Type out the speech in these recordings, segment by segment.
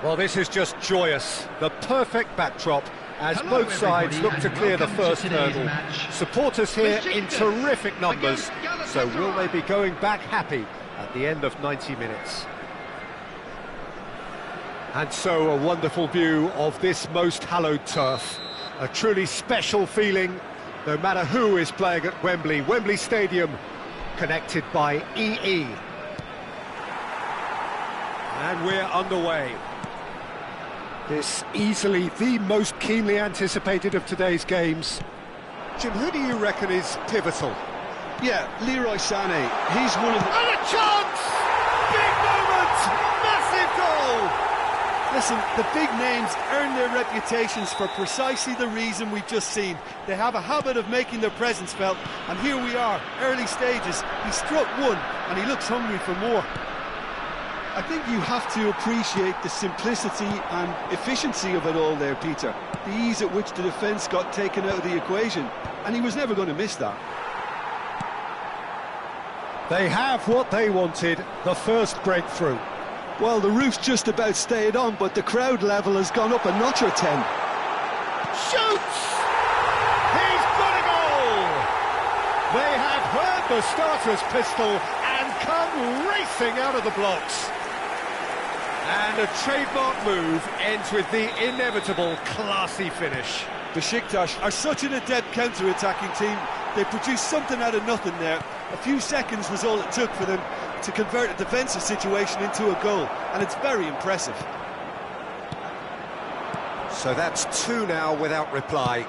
Well, this is just joyous. The perfect backdrop as Hello, both sides look everybody, to clear the and welcome first to today's hurdle. match. Supporters here in Besiktas terrific numbers. against So will they Galatasaray. be going back happy at the end of 90 minutes? And so a wonderful view of this most hallowed turf. A truly special feeling, no matter who is playing at Wembley. Wembley Stadium, connected by EE. And we're underway. This easily the most keenly anticipated of today's games. Jim, who do you reckon is pivotal? Yeah, Leroy Sané. He's one of the... And a chance! Big moment! Massive goal! Listen, the big names earn their reputations for precisely the reason we've just seen. They have a habit of making their presence felt, and here we are, early stages. He struck one, and he looks hungry for more. I think you have to appreciate the simplicity and efficiency of it all there, Peter. The ease at which the defence got taken out of the equation, and he was never going to miss that. They have what they wanted, the first breakthrough. Well, the roof's just about stayed on, but the crowd level has gone up a notch or 10. Shoots! He's got a goal! They have heard the starter's pistol and come racing out of the blocks. And a trademark move ends with the inevitable classy finish. Besiktas are such an adept counter-attacking team. They produced something out of nothing there. A few seconds was all it took for them to convert a defensive situation into a goal, and it's very impressive. So that's two now without reply.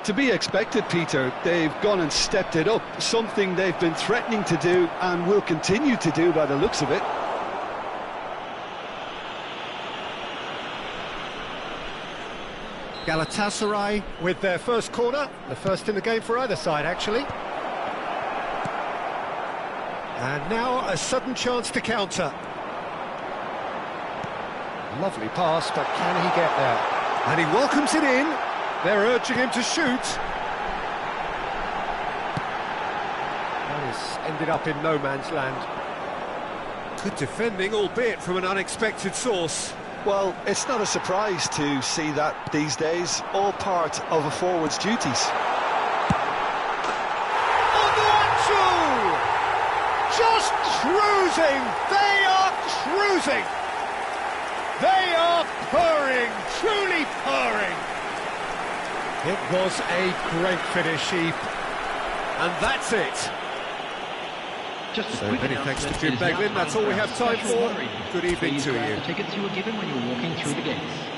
To be expected, Peter. They've gone and stepped it up, something they've been threatening to do and will continue to do by the looks of it. Galatasaray with their first corner, the first in the game for either side, actually. And now a sudden chance to counter. Lovely pass, but can he get there? And he welcomes it in. They're urging him to shoot. That has ended up in no man's land. Good defending, albeit from an unexpected source. Well, it's not a surprise to see that these days, all part of a forward's duties. Just cruising! They are cruising! They are purring, truly purring! It was a great finish, Sheep. And that's it. Just Many thanks to Jim Beglin. That's all we have time for. Good evening to you. The tickets you were given when you were walking through the gates.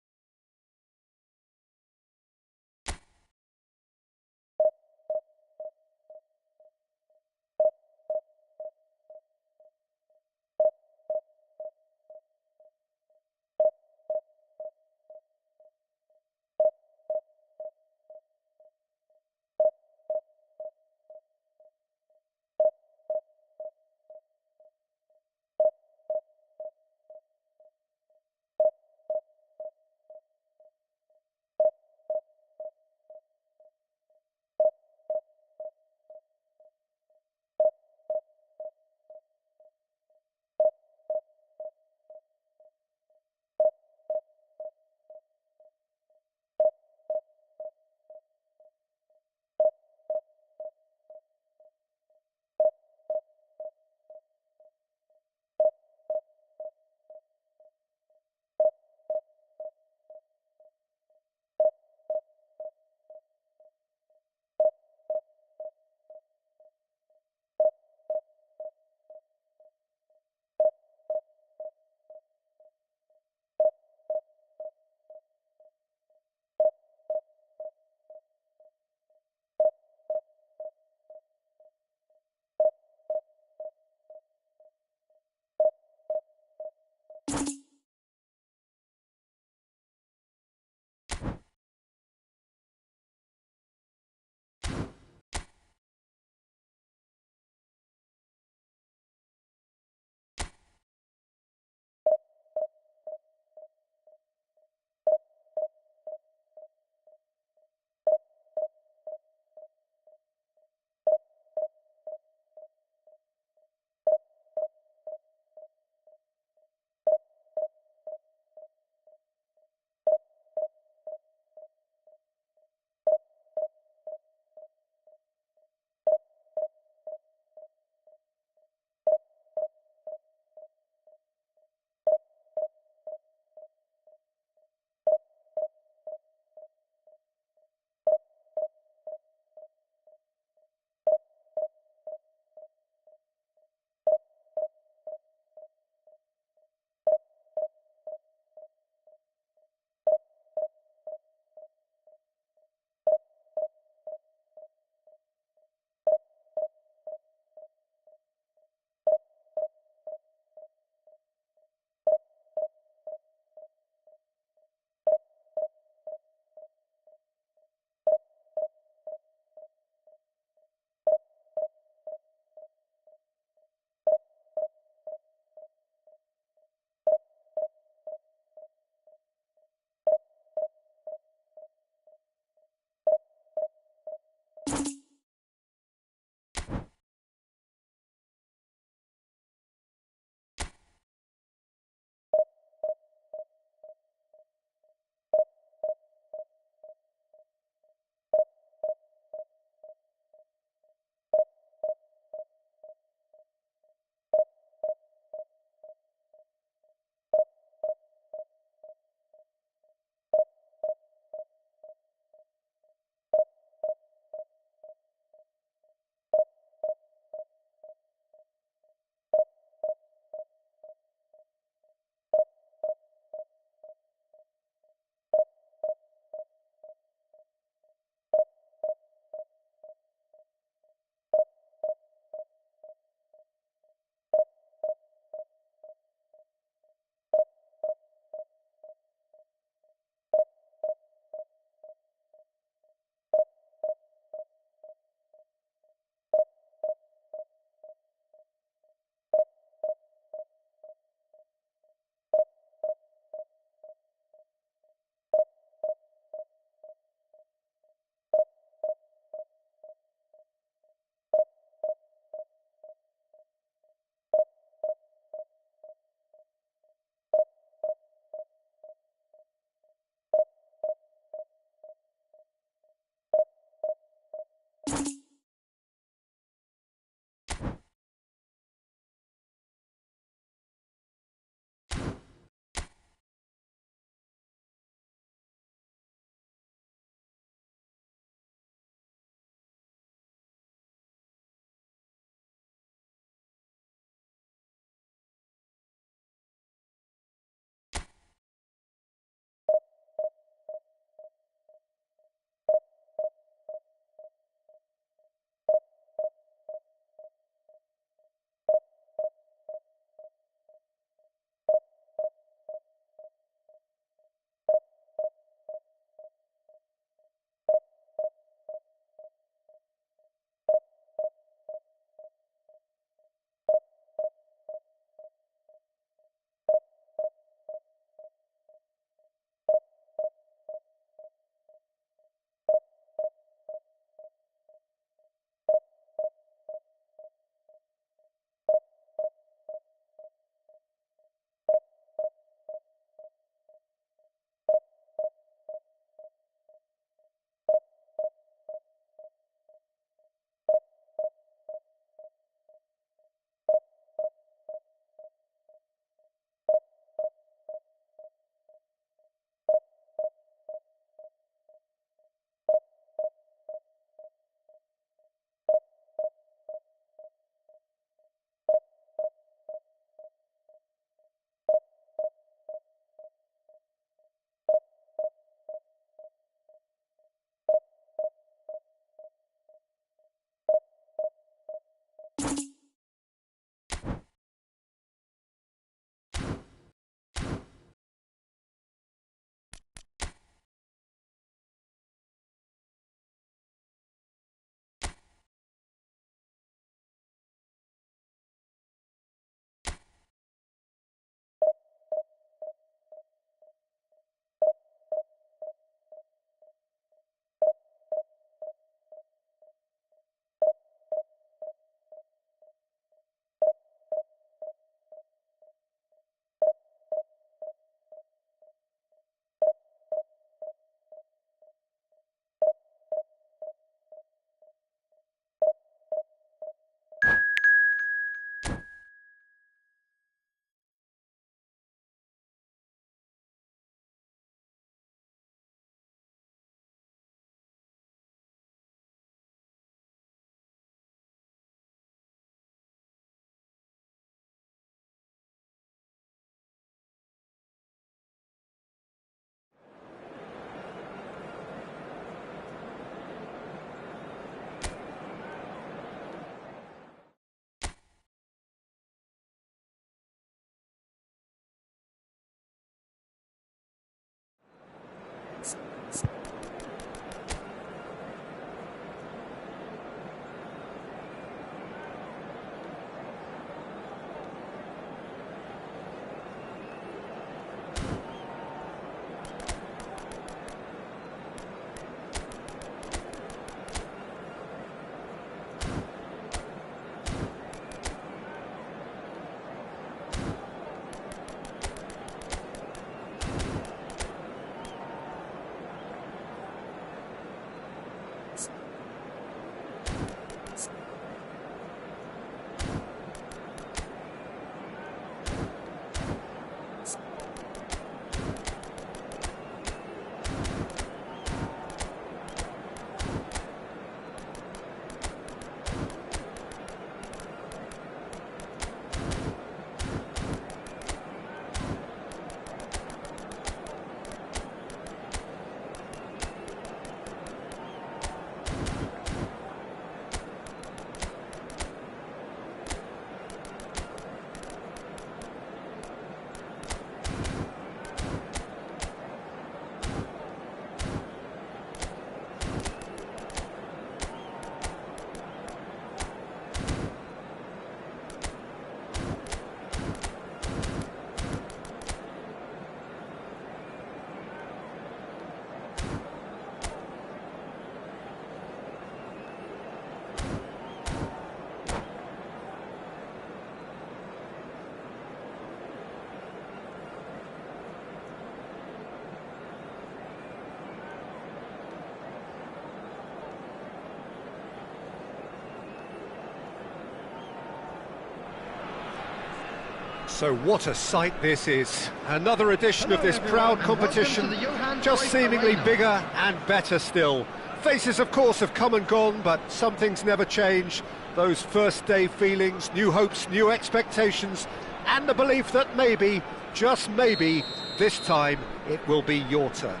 So what a sight this is. Another edition of this everyone, proud and welcome competition, to the Johan just Cruyff seemingly Arena. bigger and better still. Faces, of course, have come and gone, but some things never change. Those first day feelings, new hopes, new expectations, and the belief that maybe, just maybe, this time it will be your turn.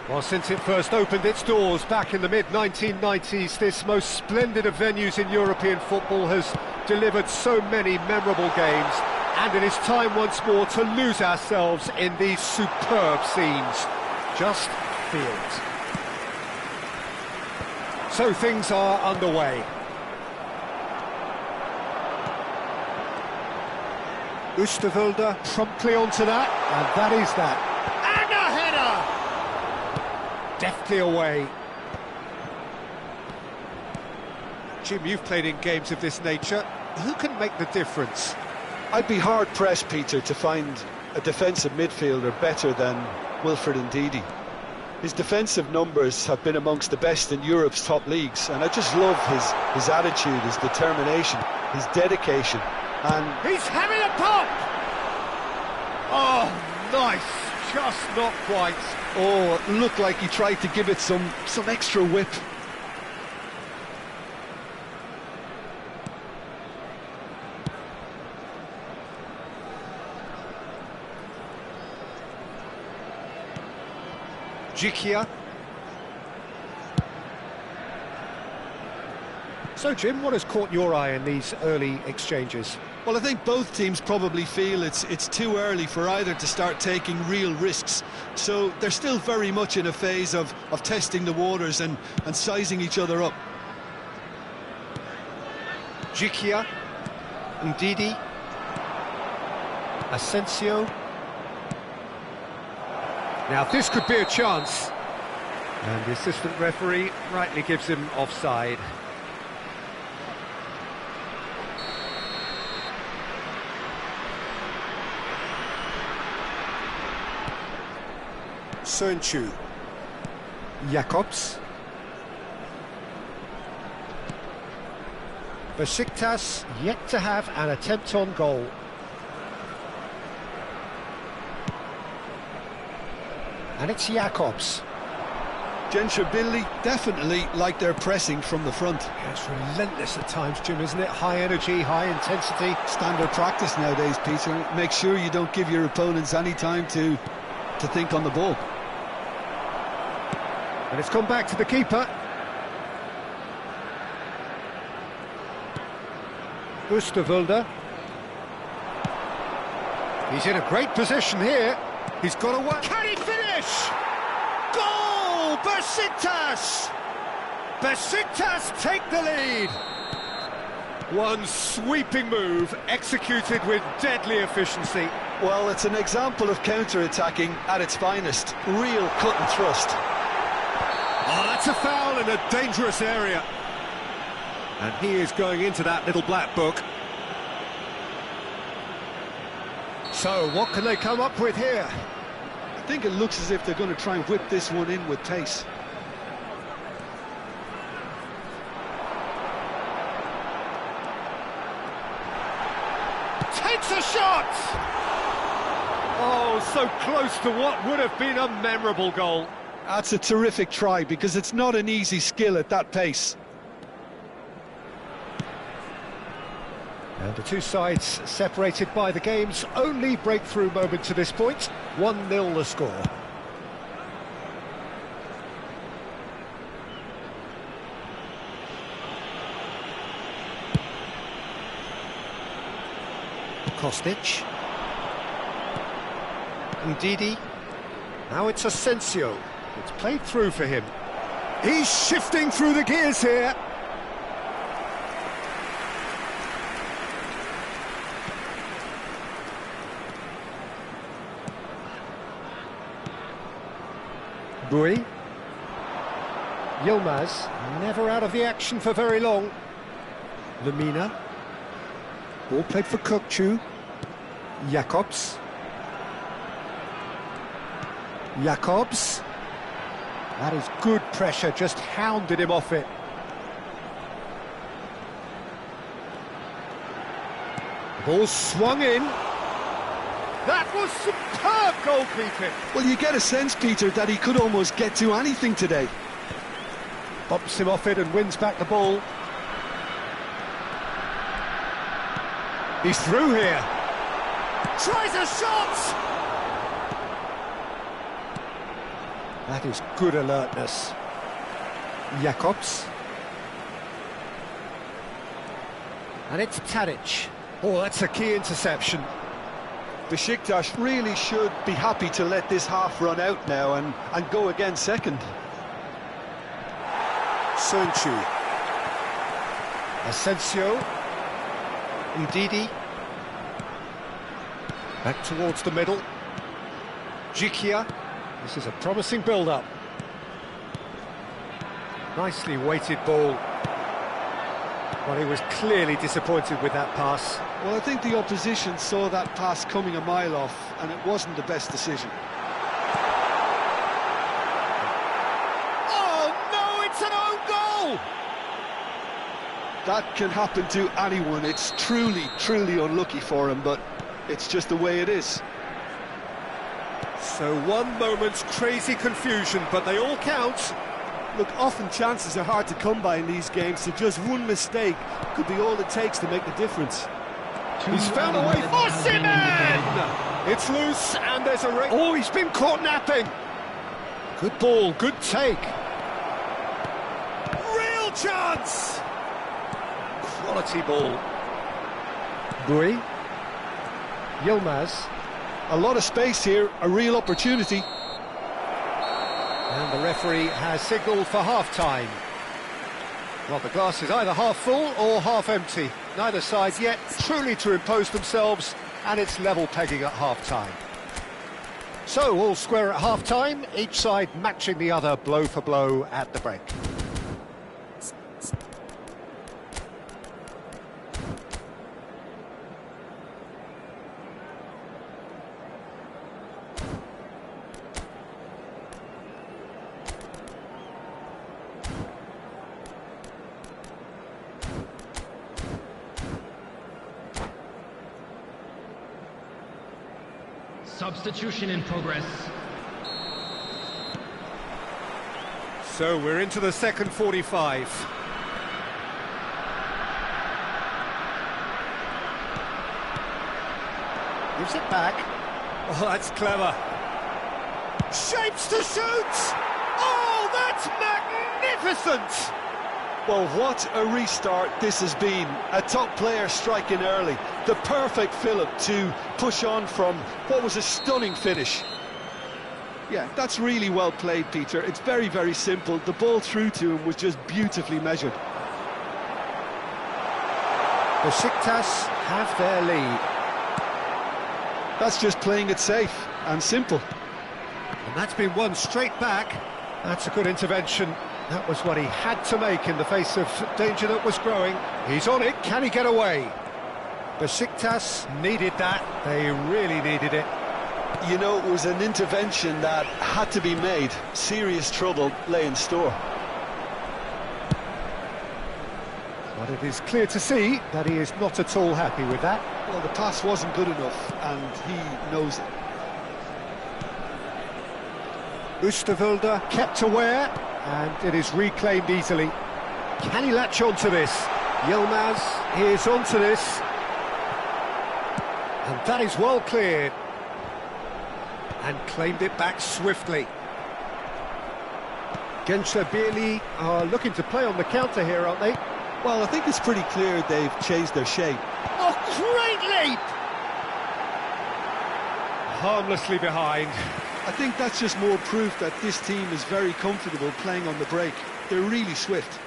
Well, since it first opened its doors back in the mid-1990s, this most splendid of venues in European football has delivered so many memorable games, and it is time once more to lose ourselves in these superb scenes. Just feel it. So things are underway. Oosterwolde promptly onto that, and that is that. And a header! Deftly away. Jim, you've played in games of this nature. Who can make the difference? I'd be hard-pressed, Peter, to find a defensive midfielder better than Wilfred Ndidi. His defensive numbers have been amongst the best in Europe's top leagues, and I just love his attitude, his determination, his dedication, and... He's having a pop! Oh, nice, just not quite. Oh, it looked like he tried to give it some extra whip. Jikia. So, Jim, what has caught your eye in these early exchanges? Well, I think both teams probably feel it's too early for either to start taking real risks. So they're still very much in a phase of testing the waters and sizing each other up. Jikia, Ndidi, Asensio. Now this could be a chance. And the assistant referee rightly gives him offside. Sönchu, Jakobs, Besiktas yet to have an attempt on goal. And it's Jakobs. Genshabilly definitely like their pressing from the front. Yeah, it's relentless at times, Jim, isn't it? High energy, high intensity. Standard practice nowadays, Peter. Make sure you don't give your opponents any time to think on the ball. And it's gone back to the keeper. Oosterwolde. He's in a great position here. He's got a work. Can he finish? Goal! Besiktas! Besiktas take the lead. One sweeping move, executed with deadly efficiency. Well, it's an example of counter-attacking at its finest. Real cut and thrust. Oh, that's a foul in a dangerous area. And he is going into that little black book. So, what can they come up with here? I think it looks as if they're going to try and whip this one in with pace. Takes a shot! Oh, so close to what would have been a memorable goal. That's a terrific try, because it's not an easy skill at that pace. And the two sides separated by the game's only breakthrough moment to this point. 1-0 the score. Kostic. Ndidi. Now it's Asensio. It's played through for him. He's shifting through the gears here. Bui. Yilmaz, never out of the action for very long. Lemina. Ball played for Kökçü. Jakobs. Jakobs. That is good pressure, just hounded him off it. The ball swung in. That was superb goalkeeping. Well, you get a sense, Peter, that he could almost get to anything today. Bumps him off it and wins back the ball. He's through here. Tries a shot! That is good alertness. Jakobs. And it's Tadic. Oh, that's a key interception. Besiktas really should be happy to let this half run out now and go again second. Sunchu. Asensio. Ndidi. Back towards the middle. Jikia. This is a promising build-up. Nicely weighted ball. Well, he was clearly disappointed with that pass. Well, I think the opposition saw that pass coming a mile off, and it wasn't the best decision. Oh, no, it's an own goal! That can happen to anyone. It's truly, truly unlucky for him, but it's just the way it is. So one moment's crazy confusion, but they all count. Look, often chances are hard to come by in these games, so just one mistake could be all it takes to make the difference. He's found a way for Simon! It's loose, and there's a ring. Oh, he's been caught napping. Good ball, good take. Real chance! Quality ball. Bui. Yilmaz. A lot of space here, a real opportunity. And the referee has signalled for half-time. Well, the glass is either half full or half empty. Neither side yet truly to impose themselves, and it's level pegging at half-time. So, all square at half-time, each side matching the other blow for blow at the break. Substitution in progress. So we're into the second 45. Gives it back. Oh, that's clever. Shapes to shoot! Oh, that's magnificent! Well, what a restart this has been. A top player striking early. The perfect fillip to push on from what was a stunning finish. Yeah, that's really well played, Peter. It's very, very simple. The ball through to him was just beautifully measured. Besiktas have their lead. That's just playing it safe and simple. And that's been won straight back. That's a good intervention. That was what he had to make in the face of danger that was growing. He's on it. Can he get away? Besiktas needed that. They really needed it. You know, it was an intervention that had to be made. Serious trouble lay in store. But it is clear to see that he is not at all happy with that. Well, the pass wasn't good enough, and he knows it. Oosterwolde kept aware, and it is reclaimed easily. Can he latch onto this? Yilmaz is onto this. And that is well cleared. And claimed it back swiftly. Gençler Birliği are looking to play on the counter here, aren't they? Well, I think it's pretty clear they've changed their shape. Oh, great leap! Harmlessly behind. I think that's just more proof that this team is very comfortable playing on the break. They're really swift.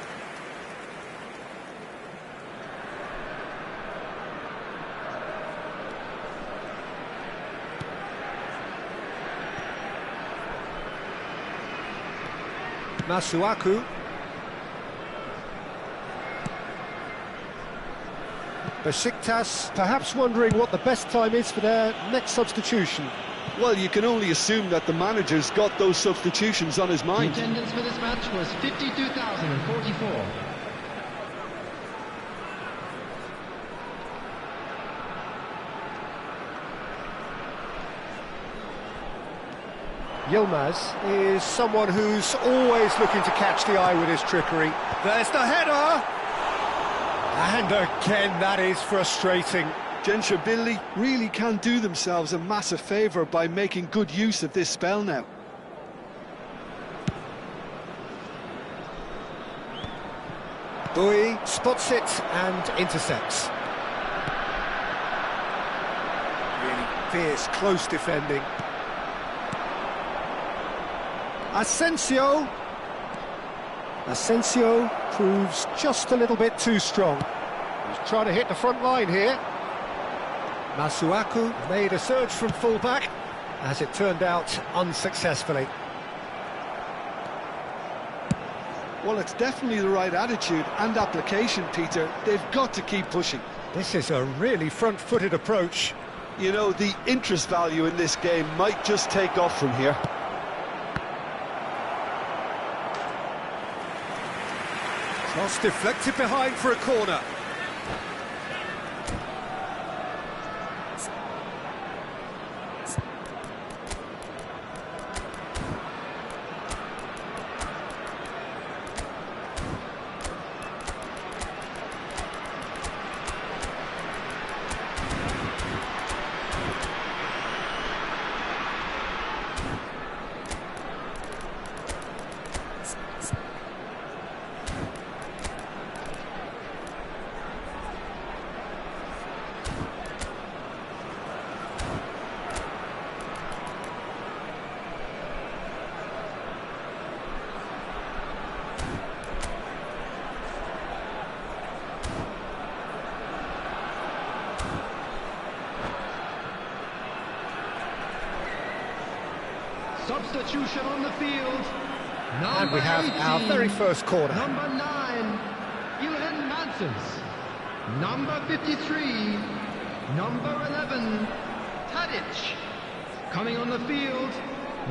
Masuaku. Besiktas perhaps wondering what the best time is for their next substitution. Well, you can only assume that the manager's got those substitutions on his The mind. attendance for this match was 52,044. Yilmaz is someone who's always looking to catch the eye with his trickery. There's the header! And again, that is frustrating. Genshabilly really can do themselves a massive favour by making good use of this spell now. Bui spots it and intercepts. Really fierce, close defending. Asensio proves just a little bit too strong. He's trying to hit the front line here. Masuaku made a surge from full-back, as it turned out unsuccessfully. Well, it's definitely the right attitude and application, Peter. They've got to keep pushing. This is a really front-footed approach. You know, the interest value in this game might just take off from here. Cross deflected behind for a corner. Substitution on the field. And we have our very first corner. Number 9, Ilhan Mansons. Number 53, number 11, Tadic. Coming on the field,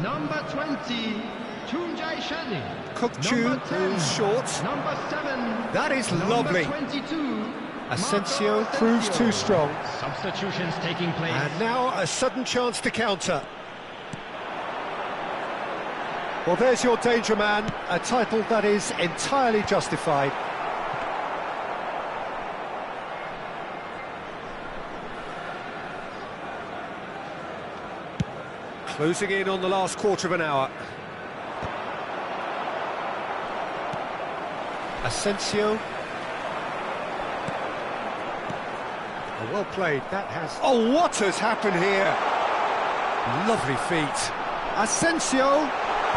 number 20, Tunjai Shani. Kukcu is short. Number 7. That is number lovely. 22. Asensio proves too strong. Substitutions taking place. And now a sudden chance to counter. Well, there's your danger man, a title that is entirely justified. Closing in on the last quarter of an hour. Asensio. Oh, well played, that has... Oh, what has happened here? Lovely feet. Asensio,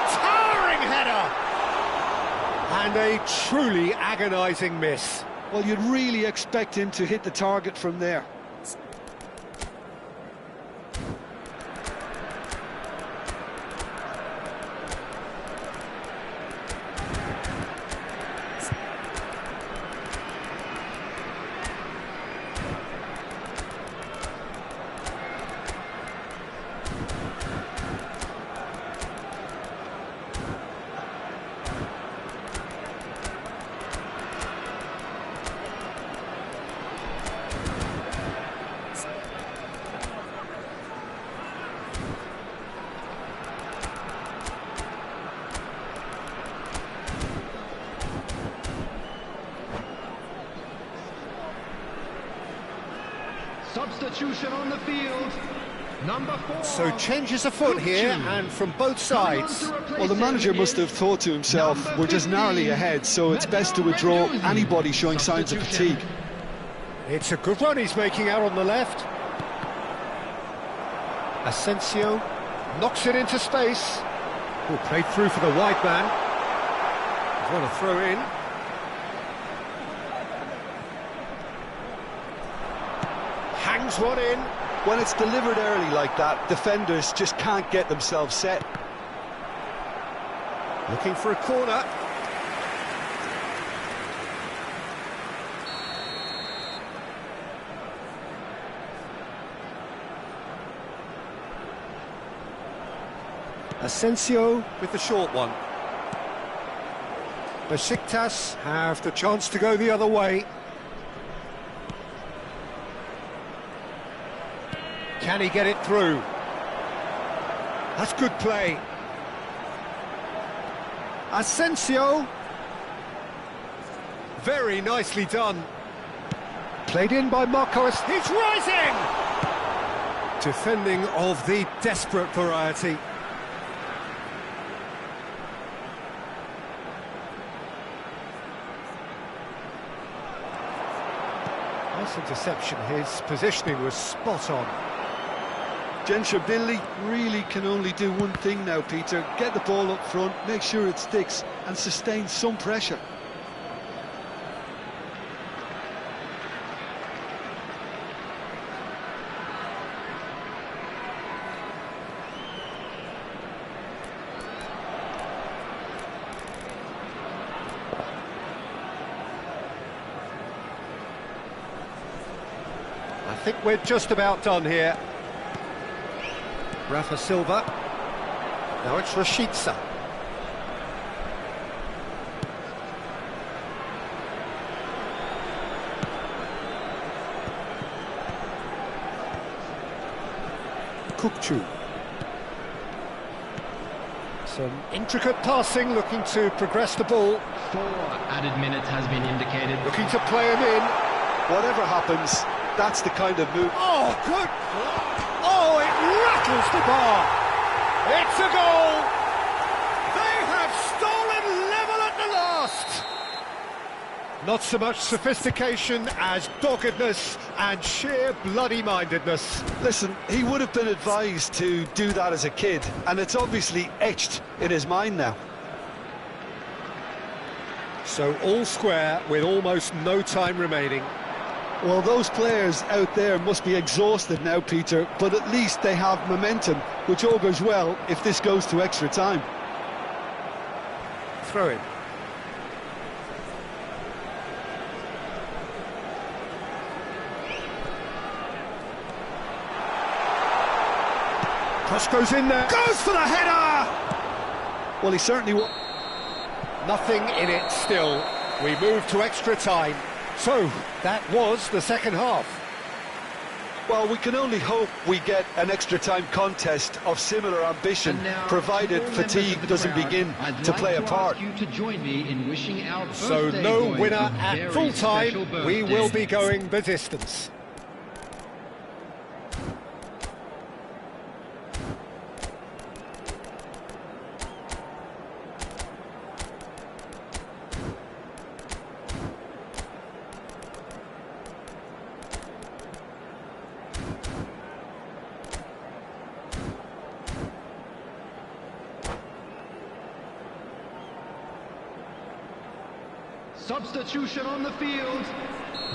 towering header! And a truly agonising miss. Well, you'd really expect him to hit the target from there. Substitution on the field. Number 4. So changes afoot here, and from both sides. Well, the manager must have thought to himself, we're just narrowly ahead, so it's best to withdraw anybody showing signs of fatigue. It's a good run he's making out on the left. Asensio knocks it into space. Oh, played through for the wide man. What a throw in. Hangs one in. When it's delivered early like that, defenders just can't get themselves set. Looking for a corner. Asensio with the short one. Besiktas have the chance to go the other way. Can he get it through? That's good play. Asensio. Very nicely done. Played in by Marcos. He's rising! Defending of the desperate variety. Nice interception. His positioning was spot on. Billy really can only do one thing now, Peter. Get the ball up front, make sure it sticks, and sustain some pressure. I think we're just about done here. Rafa Silva. Now it's Rashica. Kukçu. Some intricate passing, looking to progress the ball. 4 added minutes has been indicated. Looking to play him in. Whatever happens, that's the kind of move. Oh, good! Oh, it rattles the bar! It's a goal! They have stolen level at the last! Not so much sophistication as doggedness and sheer bloody-mindedness. Listen, he would have been advised to do that as a kid, and it's obviously etched in his mind now. So all square with almost no time remaining. Well, those players out there must be exhausted now, Peter, but at least they have momentum, which augurs well if this goes to extra time. Throw in. Cross goes in there. Goes for the header! Well, he certainly... Nothing in it still. We move to extra time. So, that was the second half. Well, we can only hope we get an extra-time contest of similar ambition, provided fatigue doesn't begin to play a part. So, no winner at full-time. We will be going the distance. Substitution on the field,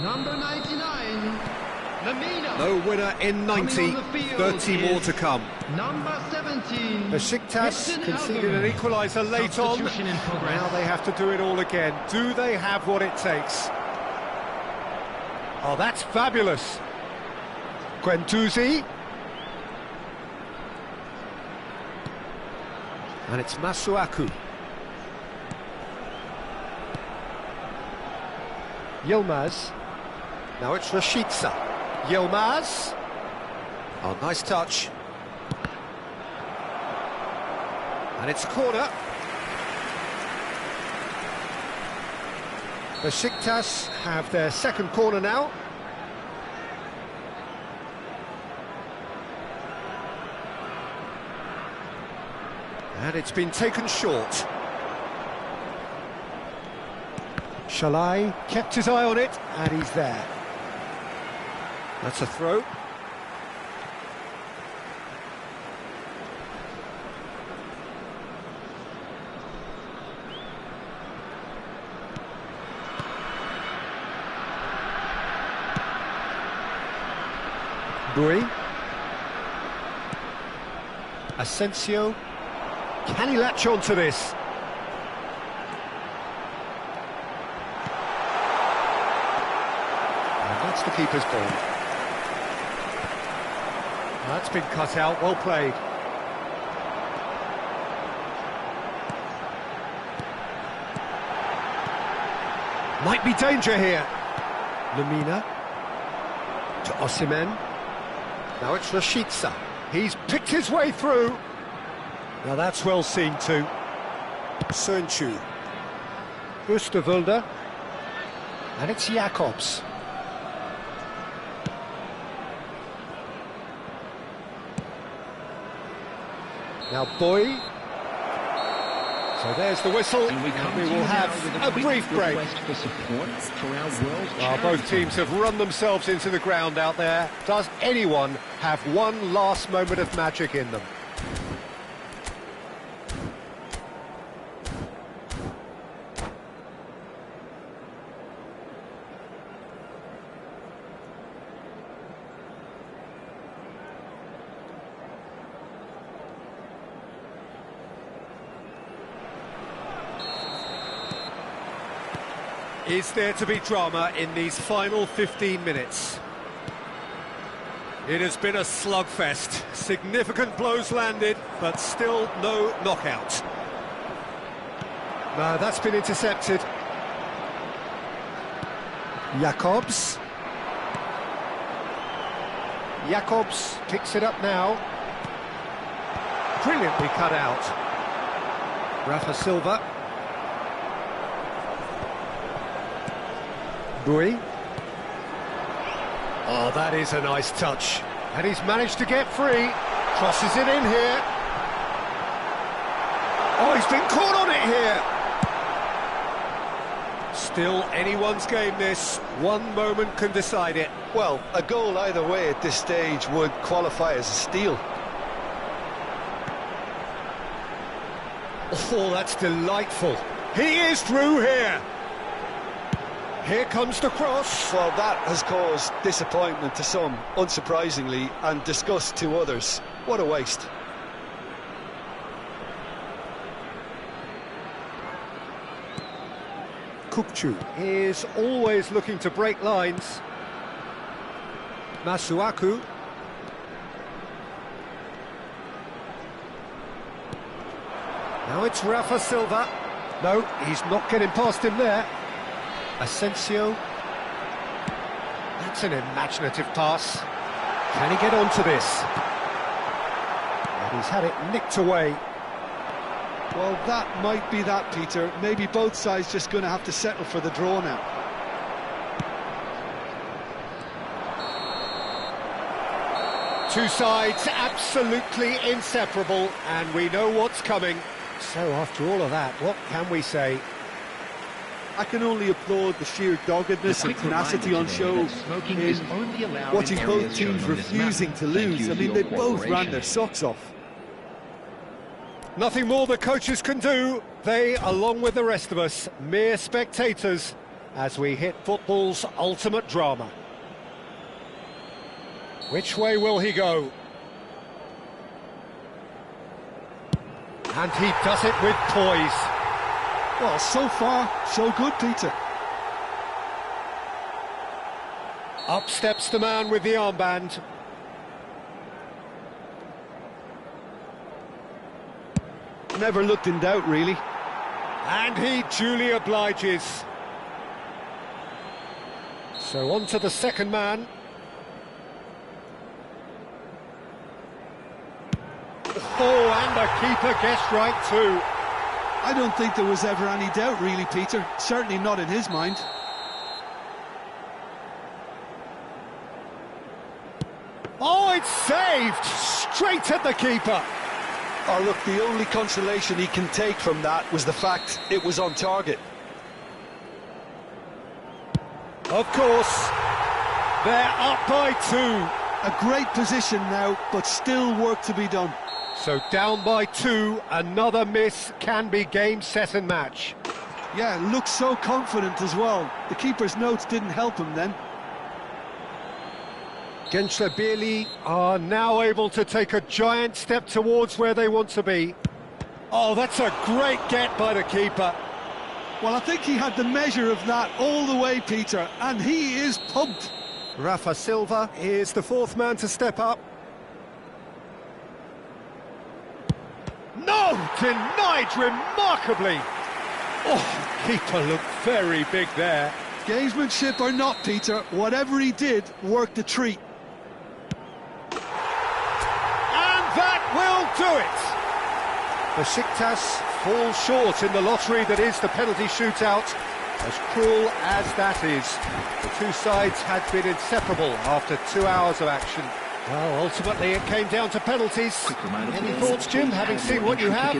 number 99, Lamina. No winner in 90, 30 more to come. Number 17, Besiktas conceded an equaliser late on. Now they have to do it all again. Do they have what it takes? Oh, that's fabulous. Guendouzi. And it's Masuaku. Yilmaz. Now it's Rashica. Yilmaz. Oh, nice touch. And it's a corner. Besiktas have their second corner now. And it's been taken short. Shalai kept his eye on it, and he's there. That's a throw. Bui. Asensio. Can he latch on to this? That's the keeper's ball. That's been cut out, well played. Might be danger here. Lamina to Osimhen. Now it's Rashica. He's picked his way through. Now that's well seen too. Sönchu. Oosterwolde. And it's Jacobs. Now Boy. So there's the whistle, And we will have a brief break. For support for our world Well, both teams have run themselves into the ground out there. Does anyone have one last moment of magic in them? Is there to be drama in these final 15 minutes? It has been a slugfest. Significant blows landed, but still no knockout. No, that's been intercepted. Jacobs. Jacobs picks it up now. Brilliantly cut out. Rafa Silva. Bui. Oh, that is a nice touch. And he's managed to get free. Crosses it in here. Oh, he's been caught on it here. Still anyone's game this. One moment can decide it. Well, a goal either way at this stage would qualify as a steal. Oh, that's delightful. He is through here. Here comes the cross. Well, that has caused disappointment to some, unsurprisingly, and disgust to others. What a waste. Kukçu is always looking to break lines. Masuaku. Now it's Rafa Silva. No, he's not getting past him there. Asensio. That's an imaginative pass. Can he get onto this? And he's had it nicked away. Well, that might be that, Peter. Maybe both sides just going to have to settle for the draw now. Two sides absolutely inseparable, and we know what's coming. So after all of that, what can we say? I can only applaud the sheer doggedness and tenacity on show in watching both teams refusing to lose. I mean, they both ran their socks off. Nothing more the coaches can do. They, along with the rest of us, mere spectators, as we hit football's ultimate drama. Which way will he go? And he does it with poise. Well, so far, so good, Peter. Up steps the man with the armband. Never looked in doubt, really. And he duly obliges. So on to the second man. Oh, and the keeper guessed right too. I don't think there was ever any doubt, really, Peter. Certainly not in his mind. Oh, it's saved! Straight at the keeper. Oh, look, the only consolation he can take from that was the fact it was on target. Of course, they're up by two. A great position now, but still work to be done. So down by two, another miss can be game, set and match. Yeah, looks so confident as well. The keeper's notes didn't help him then. Gençlerbirliği are now able to take a giant step towards where they want to be. Oh, that's a great get by the keeper. Well, I think he had the measure of that all the way, Peter, and he is pumped. Rafa Silva is the fourth man to step up. No! Denied remarkably! Oh, keeper looked very big there. Gamesmanship or not, Peter, whatever he did worked a treat. And that will do it! Besiktas fall short in the lottery that is the penalty shootout. As cruel as that is, the two sides had been inseparable after 2 hours of action. Well, ultimately it came down to penalties. Any thoughts, Jim, having seen what you have?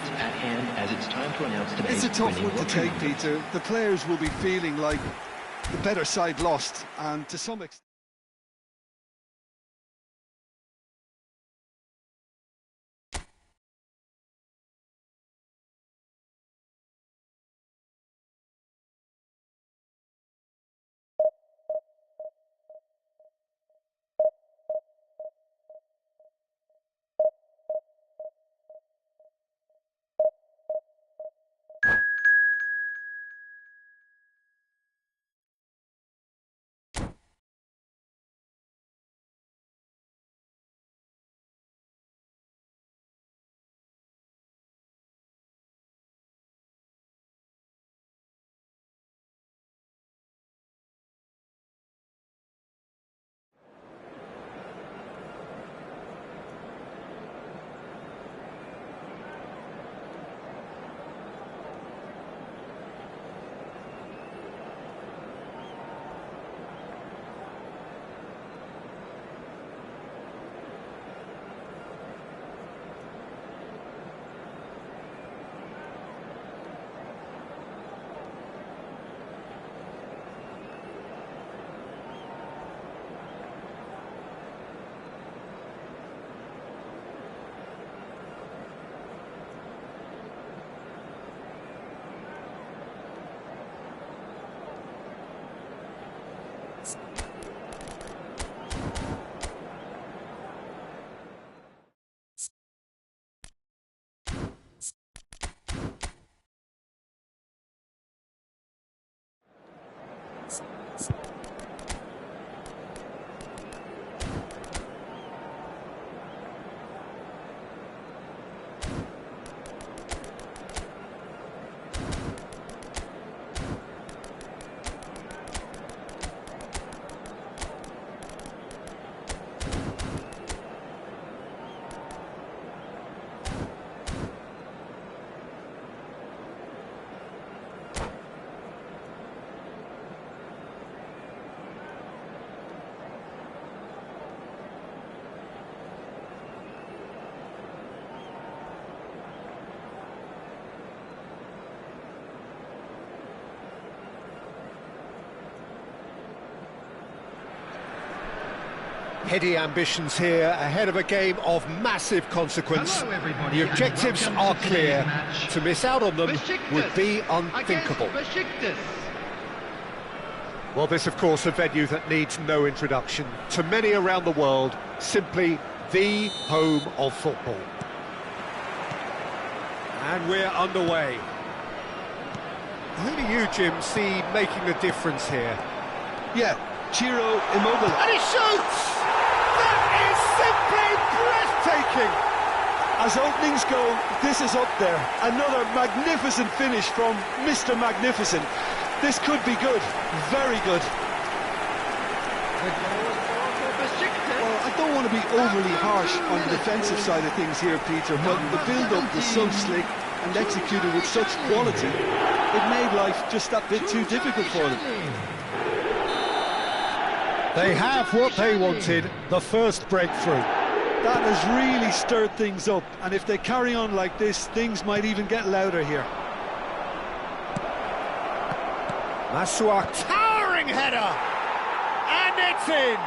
It's a tough one to take, Peter. The players will be feeling like the better side lost, and to some extent... Heady ambitions here, ahead of a game of massive consequence. Hello, everybody, The and objectives welcome are to clear. today's match. To miss out on them would be unthinkable. Against Besiktas. Well, this, of course, a venue that needs no introduction. To many around the world, simply the home of football. And we're underway. Who do you, Jim, see making the difference here? Yeah, Ciro Immobile. And he shoots! That is simply breathtaking! As openings go, this is up there. Another magnificent finish from Mr. Magnificent. This could be good, very good. Well, I don't want to be overly harsh on the defensive side of things here, Peter, but the build-up was so slick and executed with such quality, it made life just that bit too difficult for them. They have what they wanted, the first breakthrough. That has really stirred things up, and if they carry on like this, things might even get louder here. Masuak, towering header! And it's in!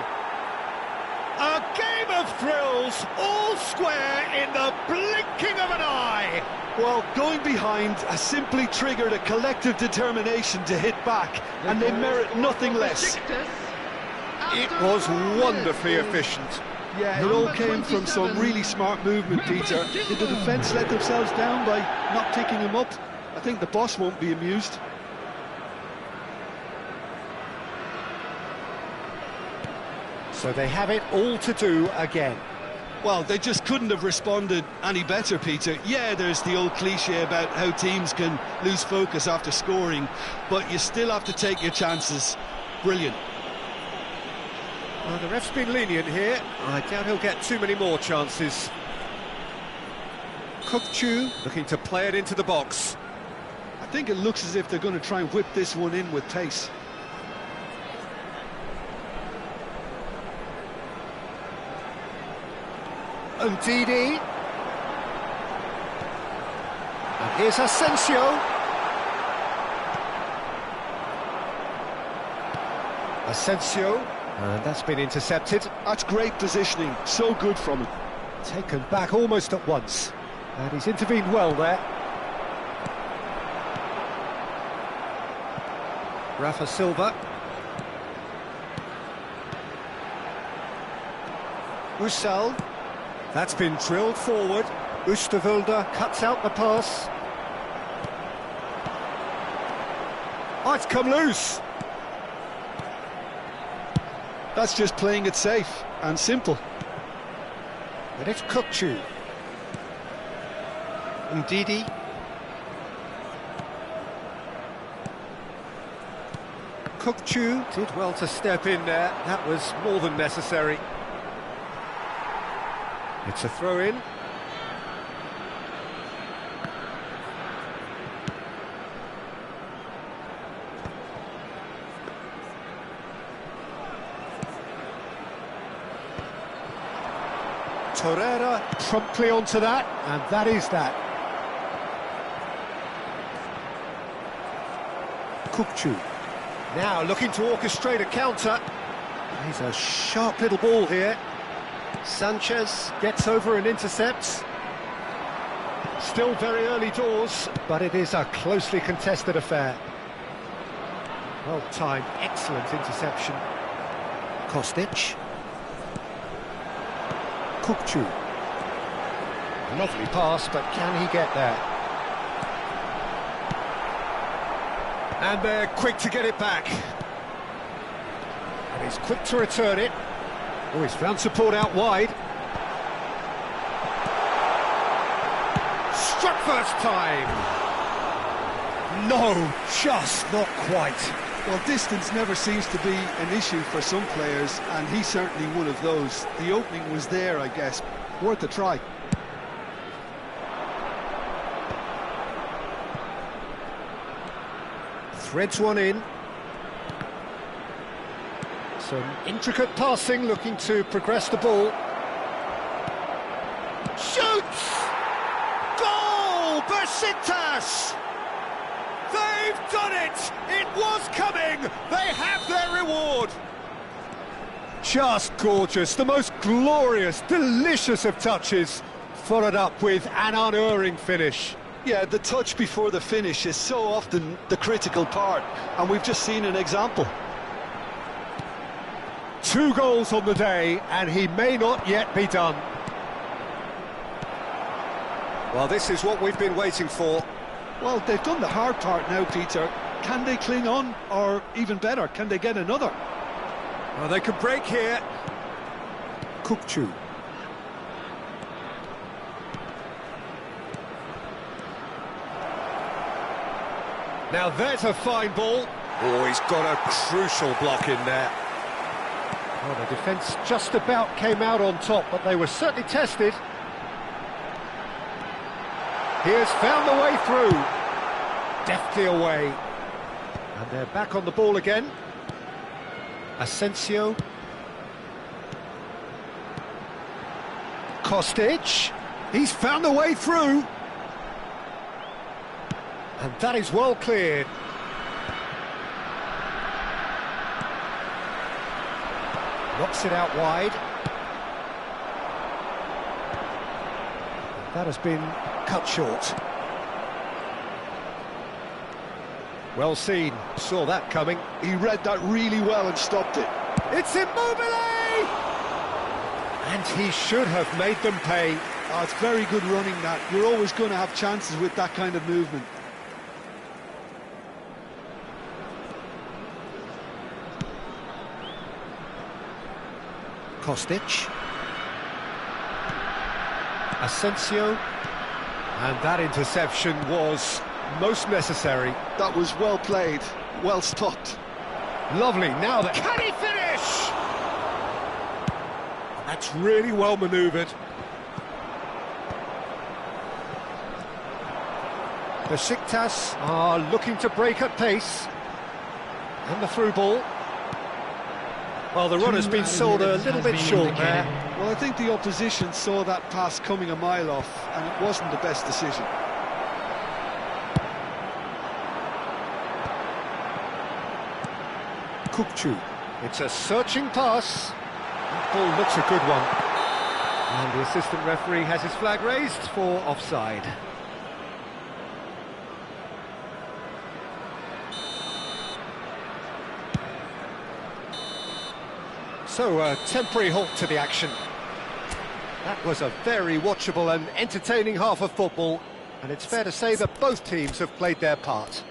A game of thrills, all square in the blinking of an eye! Well, going behind has simply triggered a collective determination to hit back, and they merit nothing less. It was wonderfully efficient. Yeah, it all came from some really smart movement, Peter. Did the defence let themselves down by not picking him up? I think the boss won't be amused. So they have it all to do again. Well, they just couldn't have responded any better, Peter. Yeah, there's the old cliche about how teams can lose focus after scoring, but you still have to take your chances. Brilliant. Well, the ref's been lenient here. I doubt he'll get too many more chances. Kukçu looking to play it into the box. I think it looks as if they're going to try and whip this one in with pace. Ndidi. And here's Asensio. Asensio. And that's been intercepted. That's great positioning, so good from him. Taken back almost at once. And he's intervened well there. Rafa Silva. Usal. That's been drilled forward. Oosterwolde cuts out the pass. Oh, it's come loose. That's just playing it safe and simple. And it's Kukçu. Ndidi. Kukçu did well to step in there. That was more than necessary. It's a throw-in. Torreira promptly onto that, and that is that. Kukçu. Now looking to orchestrate a counter. He's a sharp little ball here. Sanchez gets over and intercepts. Still very early doors, but it is a closely contested affair. Well timed, excellent interception. Kostic. Kukçu. Lovely pass, but can he get there? And they're quick to get it back. And he's quick to return it. Oh, he's found support out wide. Struck first time. No, just not quite. Well, distance never seems to be an issue for some players, and he's certainly one of those. The opening was there, I guess. Worth a try. Threads one in. Some intricate passing, looking to progress the ball. Shoots! Goal! Besiktas! They've done it! It was coming! They have their reward! Just gorgeous, the most glorious, delicious of touches, followed up with an unerring finish. Yeah, the touch before the finish is so often the critical part, and we've just seen an example. 2 goals on the day, and he may not yet be done. Well, this is what we've been waiting for. Well, they've done the hard part now, Peter. Can they cling on, or even better, can they get another? Well, they could break here. Kukçu. Now there's a fine ball. Oh, he's got a crucial block in there. Well, the defence just about came out on top, but they were certainly tested. He has found the way through. Deftly away. And they're back on the ball again. Asensio. Kostic. He's found the way through. And that is well cleared. Knocks it out wide. That has been cut short. Well seen, saw that coming. He read that really well and stopped it. It's Immobile! And he should have made them pay. Oh, it's very good running, that. You're always going to have chances with that kind of movement. Kostic. Asensio. And that interception was most necessary. That was well played, well stopped. Lovely, now that... Can he finish? That's really well manoeuvred. Besiktas are looking to break at pace. And the through ball. Well, the run has been sold a little bit short there. Well, I think the opposition saw that pass coming a mile off, and it wasn't the best decision. Kukçu. It's a searching pass. That ball looks a good one. And the assistant referee has his flag raised for offside. So, a temporary halt to the action. That was a very watchable and entertaining half of football, and it's fair to say that both teams have played their part.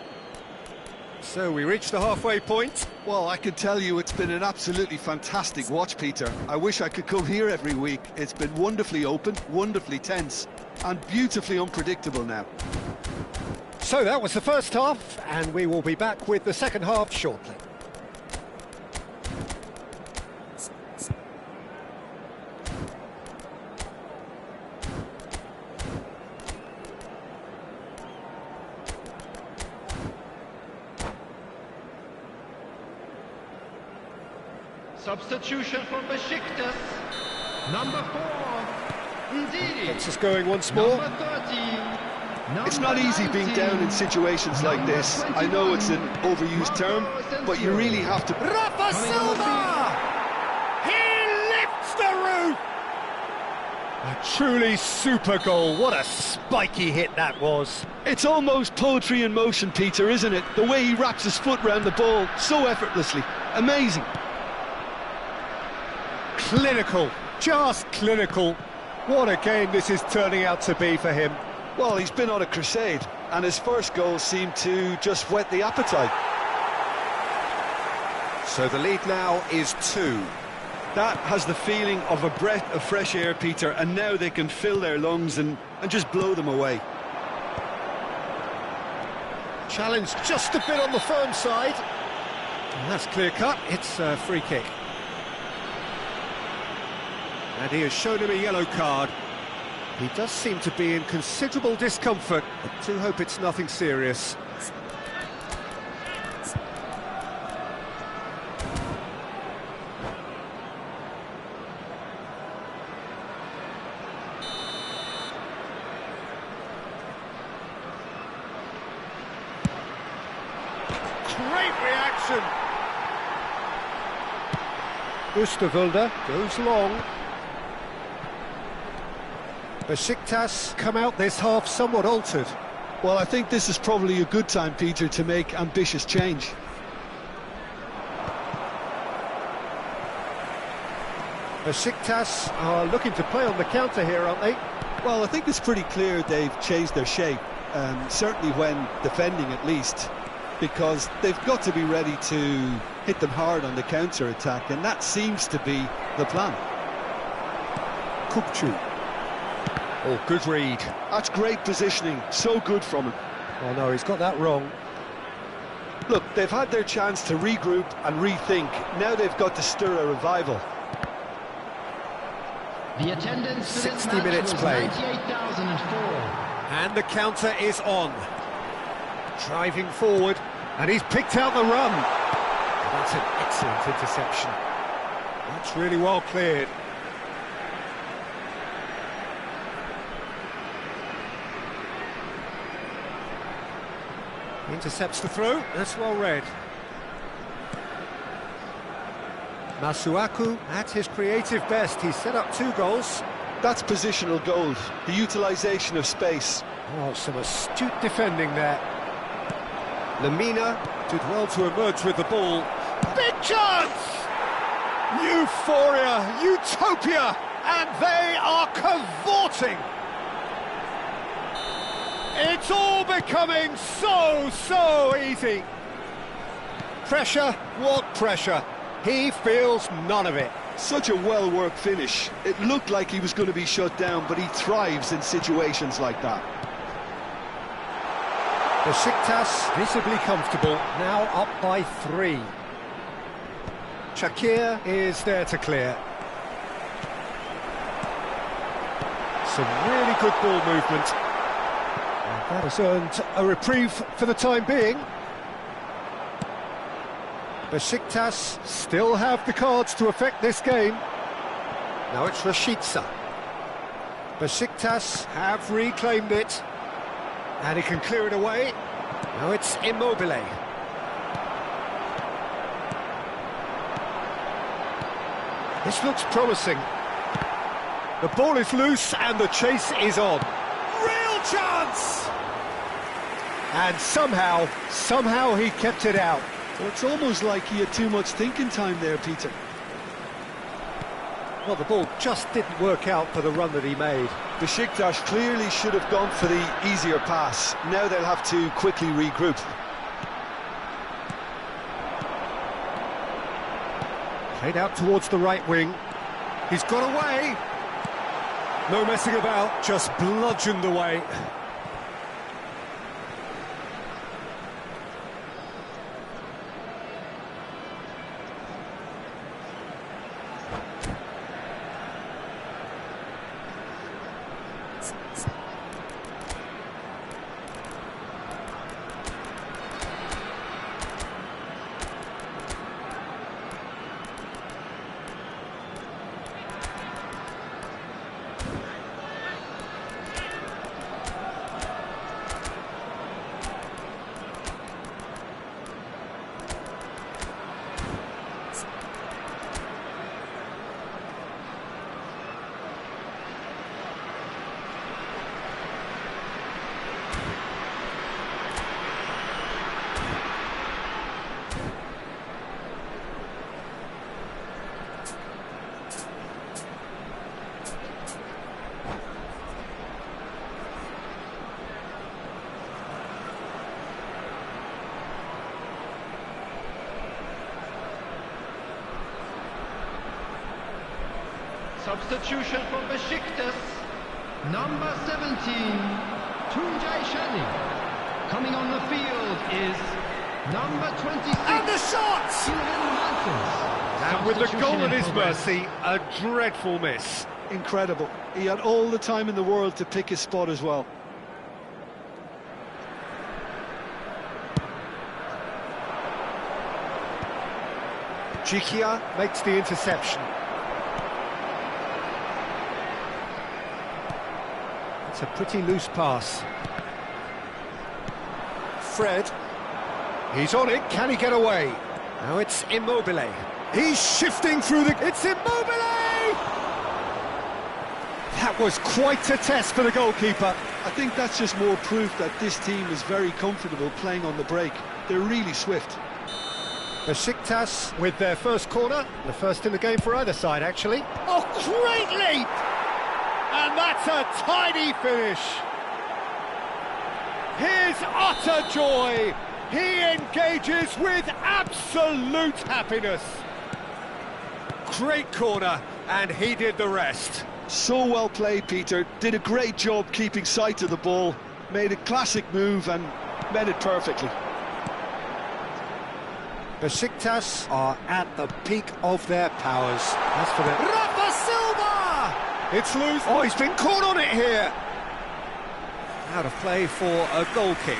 So we reached the halfway point. Well, I can tell you it's been an absolutely fantastic watch, Peter. I wish I could come here every week. It's been wonderfully open, wonderfully tense, and beautifully unpredictable now. So that was the first half, and we will be back with the second half shortly. Substitution for Besiktas. Number 4, Ndidi. Gets us going once more. Number 30. It's not easy being down in situations like this. I know it's an overused term, but you really have to... Rafa Silva! He lifts the roof! A truly super goal. What a spiky hit that was. It's almost poetry in motion, Peter, isn't it? The way he wraps his foot round the ball so effortlessly. Amazing. Clinical, just clinical. What a game this is turning out to be for him. Well, he's been on a crusade, and his first goal seemed to just whet the appetite. So the lead now is 2. That has the feeling of a breath of fresh air, Peter, and now they can fill their lungs and just blow them away. Challenge just a bit on the firm side. And that's clear cut, it's a free kick. And he has shown him a yellow card. He does seem to be in considerable discomfort, but do hope it's nothing serious. Great reaction! Oosterwolde goes long. Besiktas come out this half somewhat altered. Well, I think this is probably a good time, Peter, to make ambitious change. Besiktas are looking to play on the counter here, aren't they? Well, I think it's pretty clear they've changed their shape, certainly when defending at least, because they've got to be ready to hit them hard on the counter-attack, and that seems to be the plan. Kukçu. Oh, good read. That's great positioning, so good from him. Oh no, he's got that wrong. Look, they've had their chance to regroup and rethink. Now they've got to stir a revival. The attendance for 60 this match minutes was played. 98,004. And the counter is on. Driving forward, and he's picked out the run. That's an excellent interception. That's really well cleared. Intercepts the throw, that's well read. Masuaku at his creative best, he's set up 2 goals. That's positional gold, the utilisation of space. Oh, some astute defending there. Lemina did well to emerge with the ball. Big chance! Euphoria, utopia, and they are cavorting. It's all becoming so easy. Pressure, what pressure? He feels none of it. Such a well-worked finish. It looked like he was going to be shut down, but he thrives in situations like that. Besiktas visibly comfortable, now up by 3. Shakir is there to clear. Some really good ball movement. And That has earned a reprieve for the time being. Besiktas still have the cards to affect this game. Now it's Rashica. Besiktas have reclaimed it. And he can clear it away. Now it's Immobile. This looks promising. The ball is loose and the chase is on. Real chance! And somehow he kept it out. Well, it's almost like he had too much thinking time there, Peter. Well, the ball just didn't work out for the run that he made. Besiktas clearly should have gone for the easier pass. Now they'll have to quickly regroup. Played out towards the right wing. He's got away. No messing about, just bludgeoned away. Substitution for Besiktas, number 17, Tuncay Şenlik. Coming on the field is number 26. And the shot! And with the goal at his mercy, a dreadful miss. Incredible. He had all the time in the world to pick his spot as well. Chikia makes the interception. It's a pretty loose pass. Fred. He's on it. Can he get away? Now it's Immobile. He's shifting through the... It's Immobile! That was quite a test for the goalkeeper. I think that's just more proof that this team is very comfortable playing on the break. They're really swift. Besiktas with their first corner, the first in the game for either side, actually. Oh, great leap! And that's a tidy finish. His utter joy. He engages with absolute happiness. Great corner, and he did the rest. So well played, Peter. Did a great job keeping sight of the ball. Made a classic move and met it perfectly. Besiktas are at the peak of their powers. As for the... Rafa Silva! It's loose. Oh, he's been caught on it here. Out of play for a goal kick.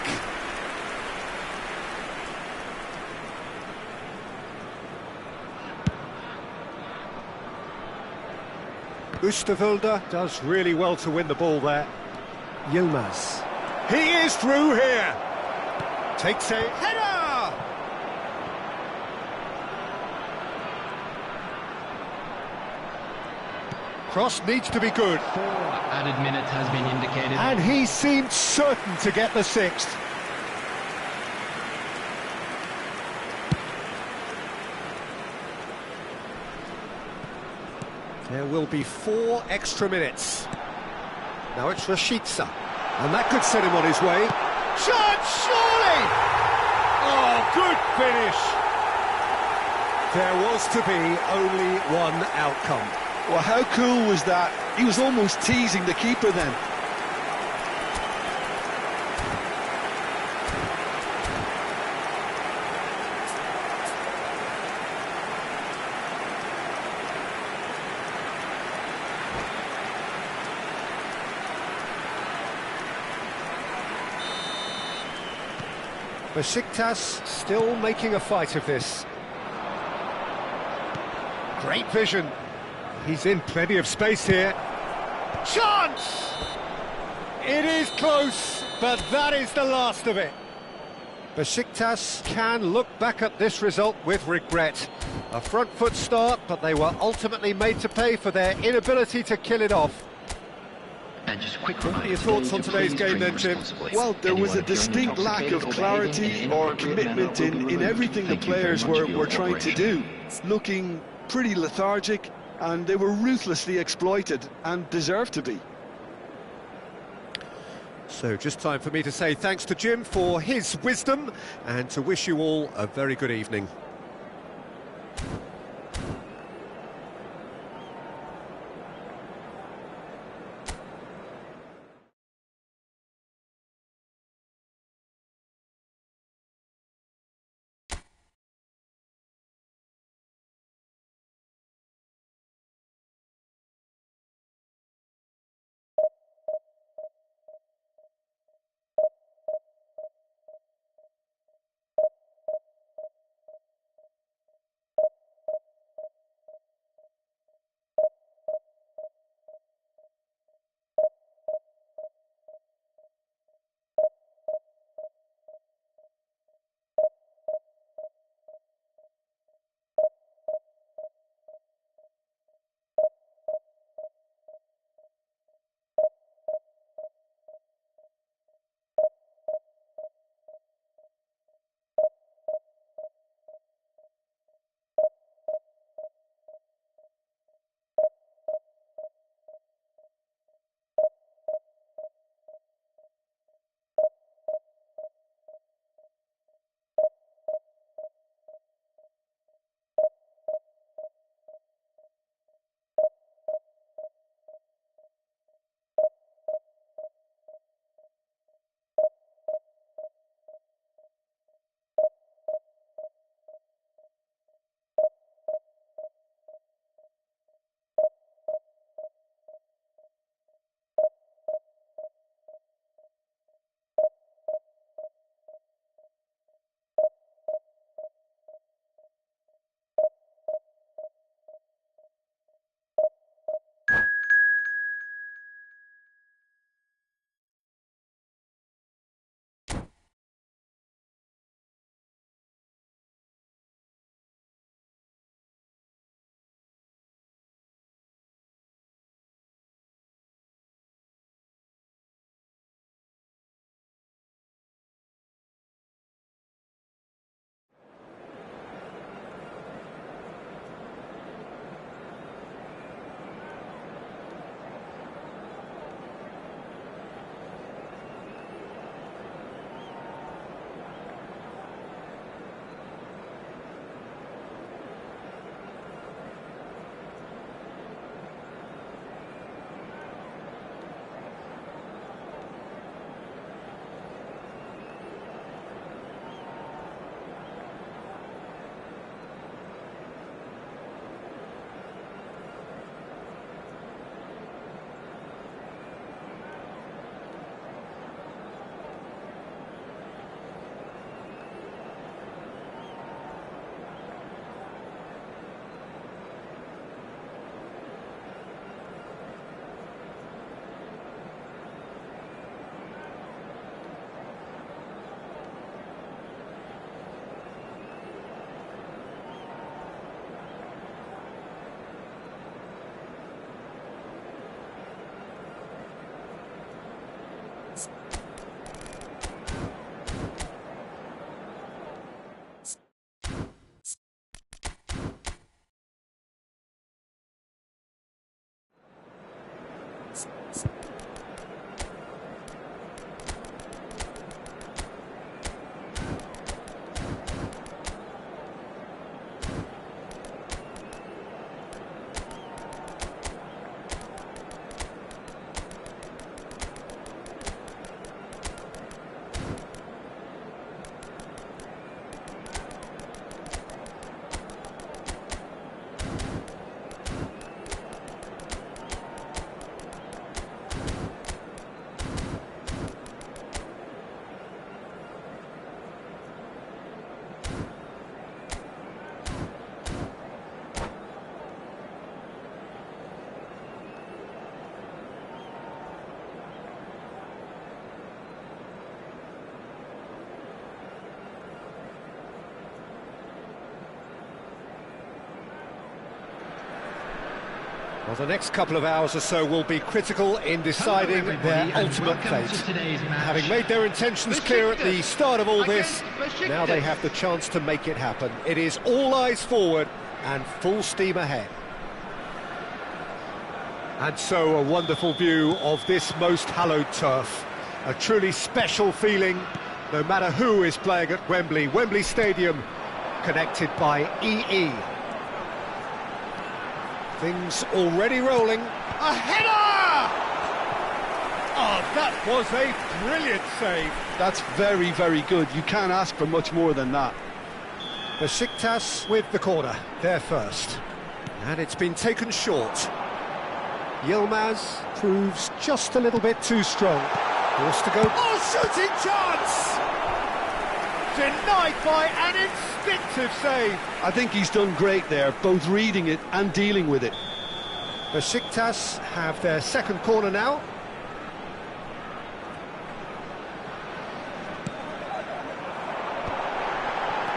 Oosterwolde does really well to win the ball there. Yilmaz. He is through here. Takes a header! Cross needs to be good. 4 added minutes has been indicated. And he seemed certain to get the sixth. There will be 4 extra minutes. Now it's Rashica. And that could set him on his way. Shot, surely! Oh, good finish. There was to be only one outcome. Well, how cool was that? He was almost teasing the keeper then. Besiktas still making a fight of this. Great vision. He's in plenty of space here. Chance! It is close, but that is the last of it. Besiktas can look back at this result with regret. A front foot start, but they were ultimately made to pay for their inability to kill it off. And just quick What are your thoughts on today's game then, Jim? Well, there was a distinct lack of clarity or commitment in everything the players were trying to do. Looking pretty lethargic, and they were ruthlessly exploited and deserved to be. So just time for me to say thanks to Jim for his wisdom and to wish you all a very good evening. Well, the next couple of hours or so will be critical in deciding their ultimate fate. Having made their intentions clear at the start of all this, now they have the chance to make it happen. It is all eyes forward and full steam ahead. And so a wonderful view of this most hallowed turf. A truly special feeling, no matter who is playing at Wembley. Wembley Stadium, connected by EE. Things already rolling. A header! Oh, that was a brilliant save. That's very, very good. You can't ask for much more than that. Besiktas with the corner, there first. And it's been taken short. Yilmaz proves just a little bit too strong. Forced to go. Oh, shooting chance! Denied by an instinctive save. I think he's done great there, both reading it and dealing with it. Besiktas have their second corner now.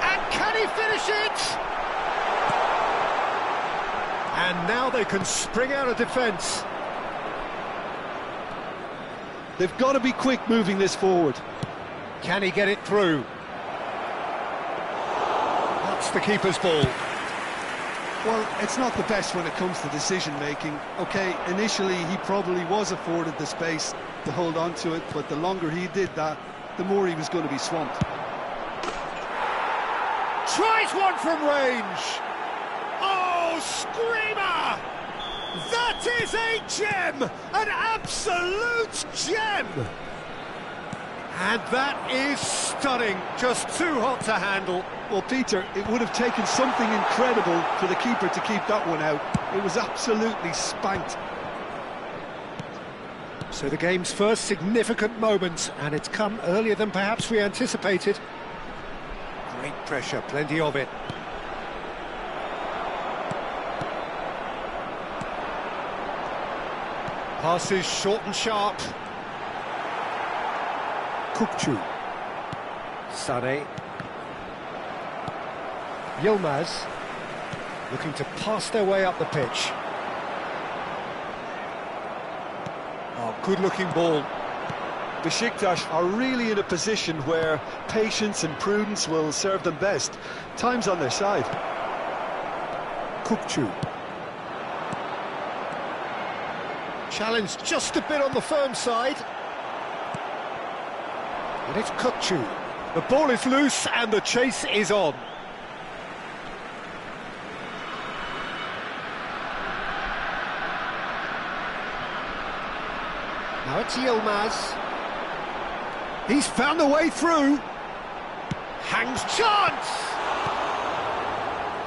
And can he finish it? And now they can spring out of defence. They've got to be quick moving this forward. Can he get it through? That's the keeper's ball. Well, it's not the best when it comes to decision-making. OK, initially he probably was afforded the space to hold on to it, but the longer he did that, the more he was going to be swamped. Tries one from range. Oh, screamer! That is a gem! An absolute gem! And that is stunning. Just too hot to handle. Well, Peter, it would have taken something incredible for the keeper to keep that one out. It was absolutely spanked. So the game's first significant moment, and it's come earlier than perhaps we anticipated. Great pressure, plenty of it. Passes short and sharp. Kukçu. Sane. Yilmaz looking to pass their way up the pitch. Oh, good-looking ball. Besiktas are really in a position where patience and prudence will serve them best. Time's on their side. Kukçu. Challenged just a bit on the firm side. And it's Kukçu. The ball is loose and the chase is on. Now it's Yilmaz. He's found a way through. Hangs chance!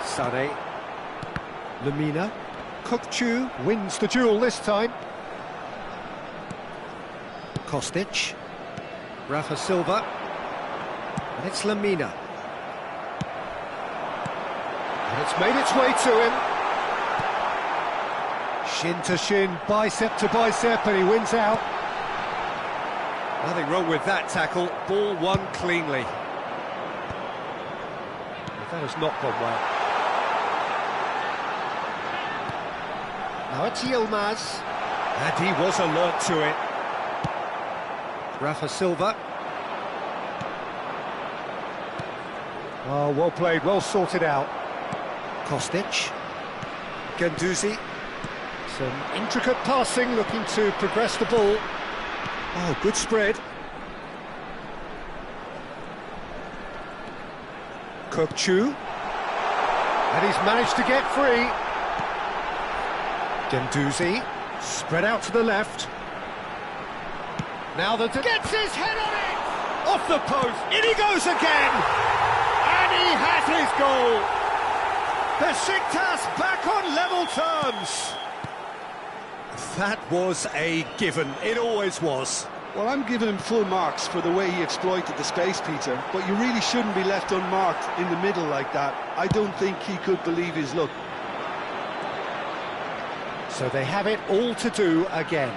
Sane. Lemina. Kukçu wins the duel this time. Kostic. Rafa Silva. And it's Lemina. And it's made its way to him. Shin to shin, bicep to bicep, and he wins out. Nothing wrong with that tackle. Ball won cleanly. But that has not gone well. Now it's Yilmaz. And he was alert to it. Rafa Silva. Oh, well played, well sorted out. Kostic. Guendouzi. Some intricate passing, looking to progress the ball. Oh, good spread. Kukçu. And he's managed to get free. Guendouzi. Spread out to the left. Now the... Gets his head on it! Off the post. In he goes again! And he has his goal! Besiktas back on level terms! That was a given. It always was. Well, I'm giving him full marks for the way he exploited the space, Peter, but you really shouldn't be left unmarked in the middle like that. I don't think he could believe his luck. So they have it all to do again.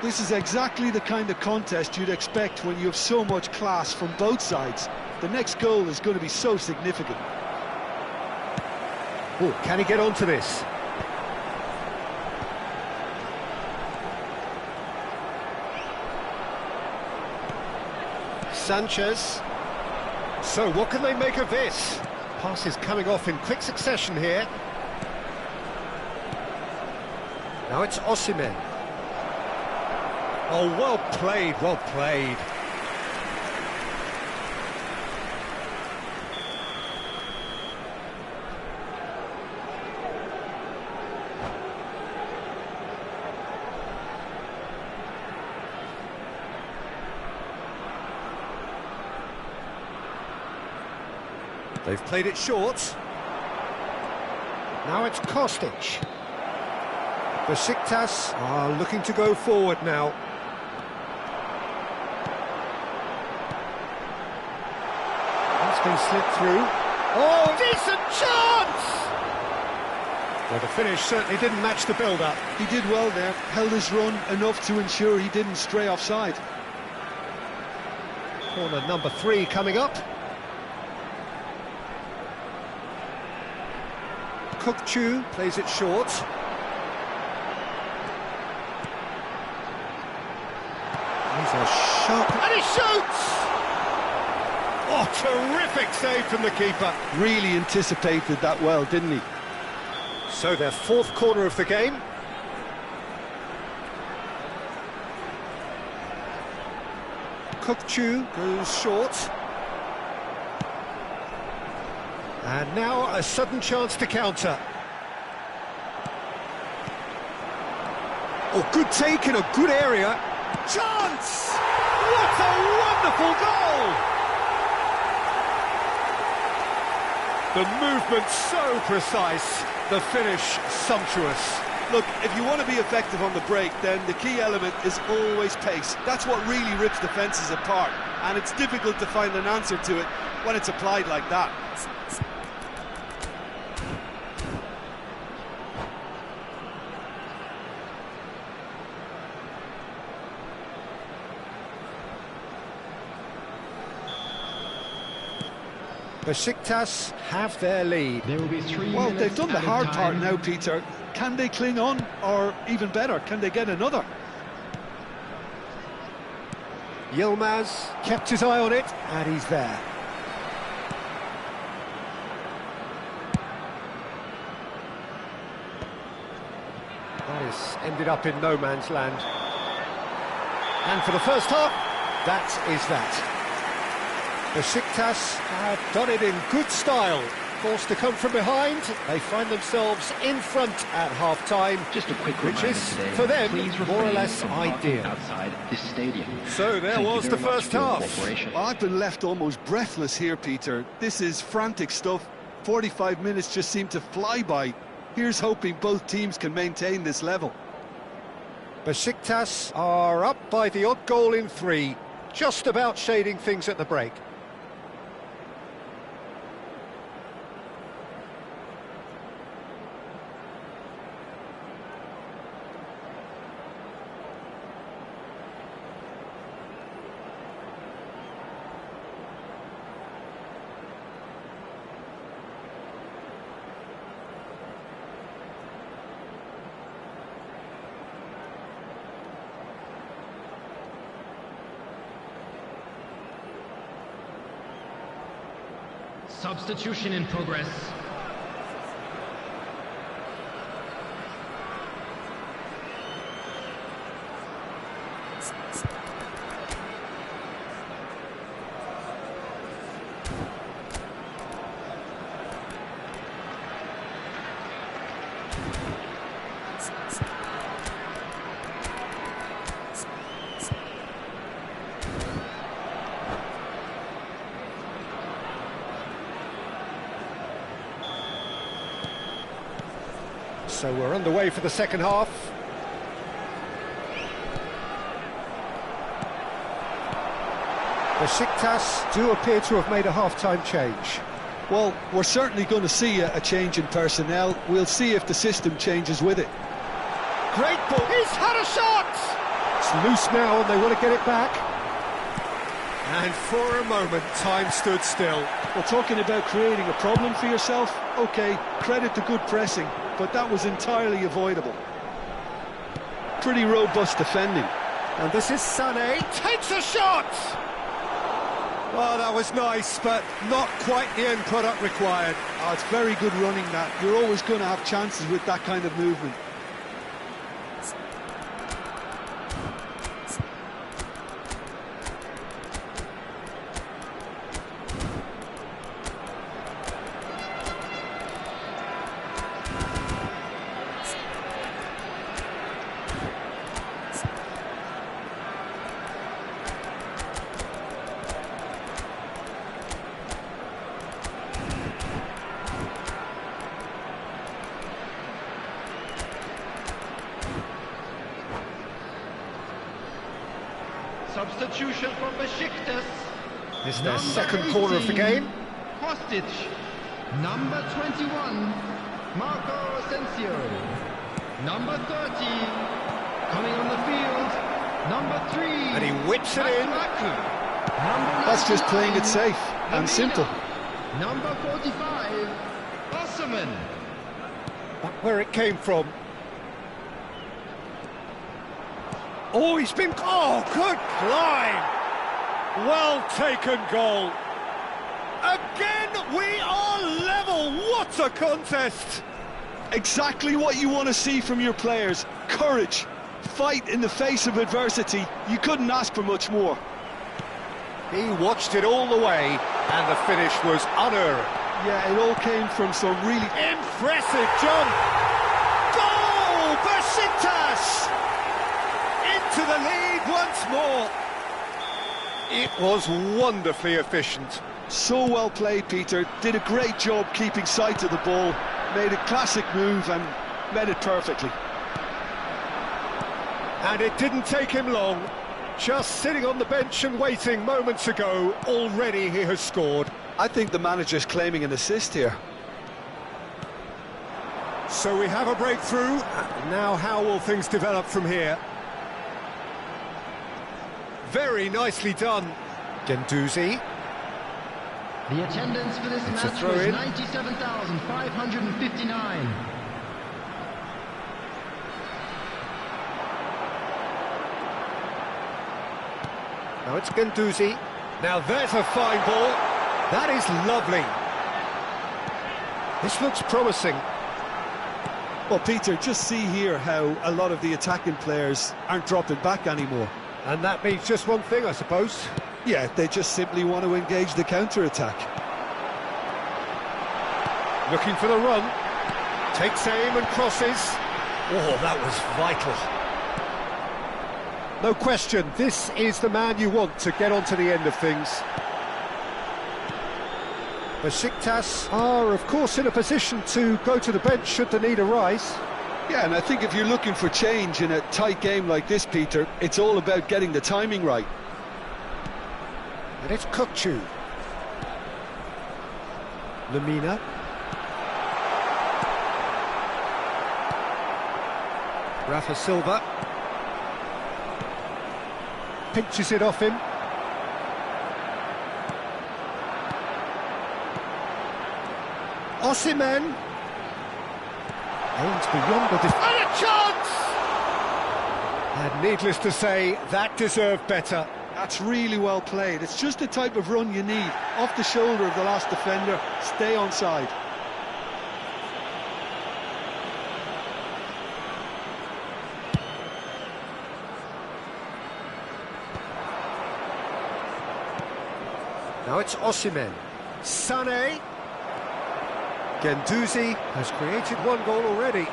This is exactly the kind of contest you'd expect when you have so much class from both sides. The next goal is going to be so significant. Oh, can he get onto this? Sanchez. So what can they make of this? Passes coming off in quick succession here. Now it's Osimhen. Oh, well played, well played. They've played it short. Now it's Kostic. Besiktas are looking to go forward now. That's been slipped through. Oh, decent chance! Well, the finish certainly didn't match the build-up. He did well there, held his run enough to ensure he didn't stray offside. Corner number 3 coming up. Kukçu plays it short. He's a sharp... And he shoots! Oh, terrific save from the keeper. Really anticipated that well, didn't he? So their 4th corner of the game. Kukçu goes short. And now a sudden chance to counter. Oh, good take in a good area. Chance! What a wonderful goal! The movement so precise, the finish sumptuous. Look, if you want to be effective on the break, then the key element is always pace. That's what really rips defences apart, and it's difficult to find an answer to it when it's applied like that. Besiktas have their lead. There will be 3 Well, minutes they've done the added hard part time. now, Peter. Can they cling on, or even better, can they get another? Yilmaz kept his eye on it, and he's there. That has ended up in no man's land. And for the first half, that is that. Besiktas have done it in good style. Forced to come from behind, they find themselves in front at half-time. Just a quick which reminder is, today, for them, please more or refrain less from parking ideal. outside this stadium. So there Thank you was very the much first for your half. cooperation. Well, I've been left almost breathless here, Peter. This is frantic stuff. 45 minutes just seem to fly by. Here's hoping both teams can maintain this level. Besiktas are up by the odd goal in 3, just about shading things at the break. Substitution in progress. So we're underway for the second half. Besiktas do appear to have made a half-time change. Well, we're certainly going to see a change in personnel. We'll see if the system changes with it. Great ball. He's had a shot! It's loose now and they want to get it back. And for a moment, time stood still. Well, talking about creating a problem for yourself, OK, credit to good pressing, but that was entirely avoidable. Pretty robust defending. And this is Sané. Takes a shot! Well, that was nice, but not quite the end product required. Oh, it's very good running that. You're always going to have chances with that kind of movement. Substitution for Besiktas. This is their second corner of the game. Kostic. Number 21, Marco Asensio. Number 30, coming on the field, number 3. And he whips it in. That's just playing it safe and simple. Number 45, Osman. Back where it came from. Oh, he's been... Oh, good climb! Well taken goal. Again, we are level. What a contest! Exactly what you want to see from your players. Courage. Fight in the face of adversity. You couldn't ask for much more. He watched it all the way, and the finish was unerring. Yeah, it all came from some really... Impressive jump! Goal! Besiktas! Into the lead once more. It was wonderfully efficient. So well played, Peter. Did a great job keeping sight of the ball. Made a classic move and met it perfectly. And it didn't take him long. Just sitting on the bench and waiting moments ago, already he has scored. I think the manager's claiming an assist here. So we have a breakthrough. Now how will things develop from here? Very nicely done. Guendouzi. The attendance for this It's a match throw was in. 97,559. Now it's Guendouzi. Now there's a fine ball. That is lovely. This looks promising. Well, Peter, just see here how a lot of the attacking players aren't dropping back anymore. And that means just one thing, I suppose. Yeah, they just simply want to engage the counter-attack. Looking for the run. Takes aim and crosses. Oh, that was vital. No question, this is the man you want to get onto the end of things. Besiktas are, of course, in a position to go to the bench should the need arise. Yeah, and I think if you're looking for change in a tight game like this, Peter, it's all about getting the timing right. And it's Kukcu. Lamina. Rafa Silva. Pinches it off him. Osimhen. Aims beyond the and a chance! And needless to say, that deserved better. That's really well played. It's just the type of run you need. Off the shoulder of the last defender, stay onside. Now it's Osimhen. Sané. Guendouzi has created one goal already.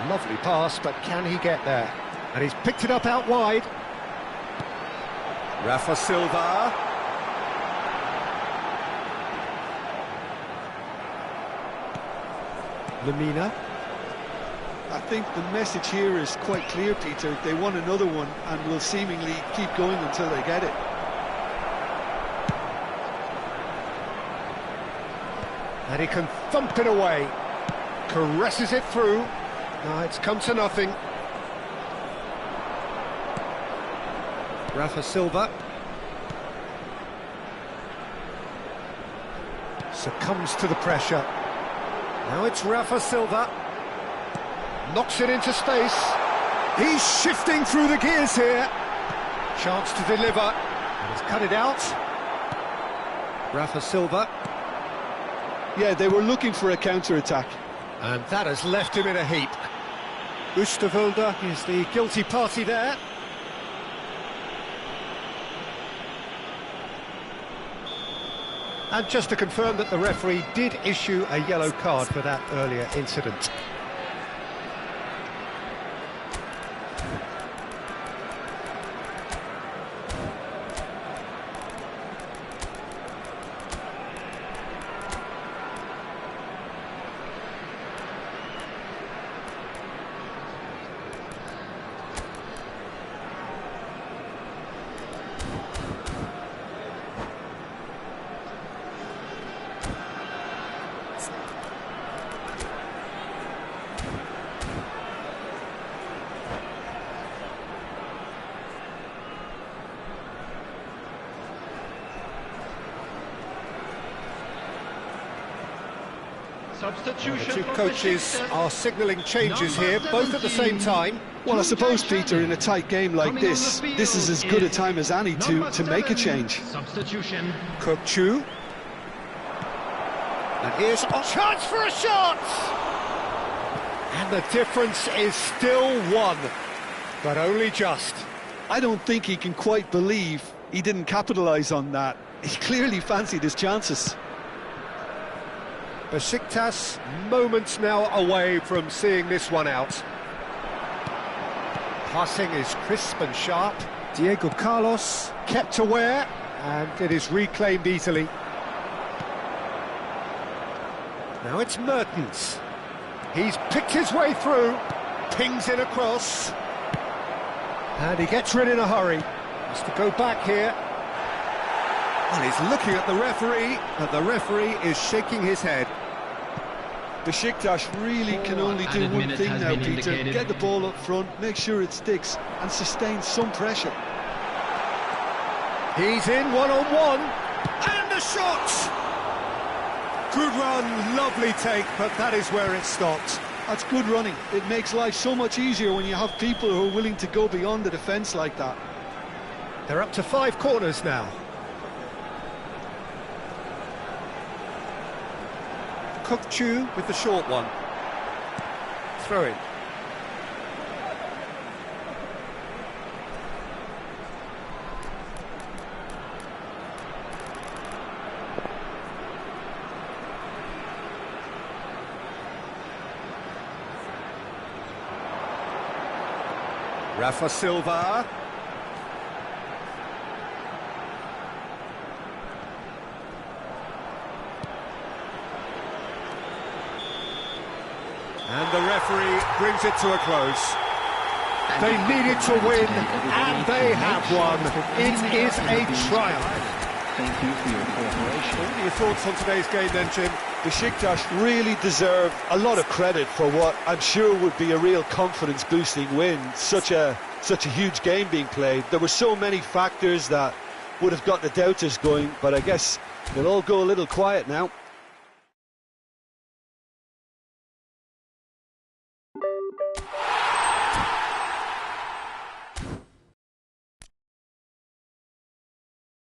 Lovely pass, but can he get there? And he's picked it up out wide. Rafa Silva. Lamina. I think the message here is quite clear, Peter. They want another one and will seemingly keep going until they get it. And he can thump it away. Caresses it through. No, it's come to nothing. Rafa Silva. Succumbs to the pressure. Now it's Rafa Silva. Knocks it into space. He's shifting through the gears here. Chance to deliver. And he's cut it out. Rafa Silva. Yeah, they were looking for a counter-attack. And that has left him in a heap. Oosterwolde is the guilty party there. And just to confirm that the referee did issue a yellow card for that earlier incident. Substitution. The two coaches are signalling changes here, both at the same time. Well, I suppose, Peter, in a tight game like this is as good a time as any to make a change. Substitution. Kokchu. And here's a chance for a shot! And the difference is still one, but only just. I don't think he can quite believe he didn't capitalise on that. He clearly fancied his chances. Besiktas moments now away from seeing this one out. Passing is crisp and sharp. Diego Carlos kept aware, and it is reclaimed easily. Now it's Mertens. He's picked his way through, pings it across, and he gets rid in a hurry. Has to go back here. And he's looking at the referee, but the referee is shaking his head. Besiktas really can only do Added one minutes thing has now, been Peter. indicated. Get the ball up front, make sure it sticks, and sustain some pressure. He's in one-on-one, and a shot! Good run, lovely take, but that is where it stopped. That's good running. It makes life so much easier when you have people who are willing to go beyond the defence like that. They're up to 5 corners now. Kokchu with the short one. Throw in. Rafa Silva. And the referee brings it to a close. They needed to win, and they have won. It is a triumph. Thank you for your cooperation. What are your thoughts on today's game then, Jim? Besiktas really deserve a lot of credit for what I'm sure would be a real confidence-boosting win. Such a huge game being played. There were so many factors that would have got the doubters going, but I guess they'll all go a little quiet now.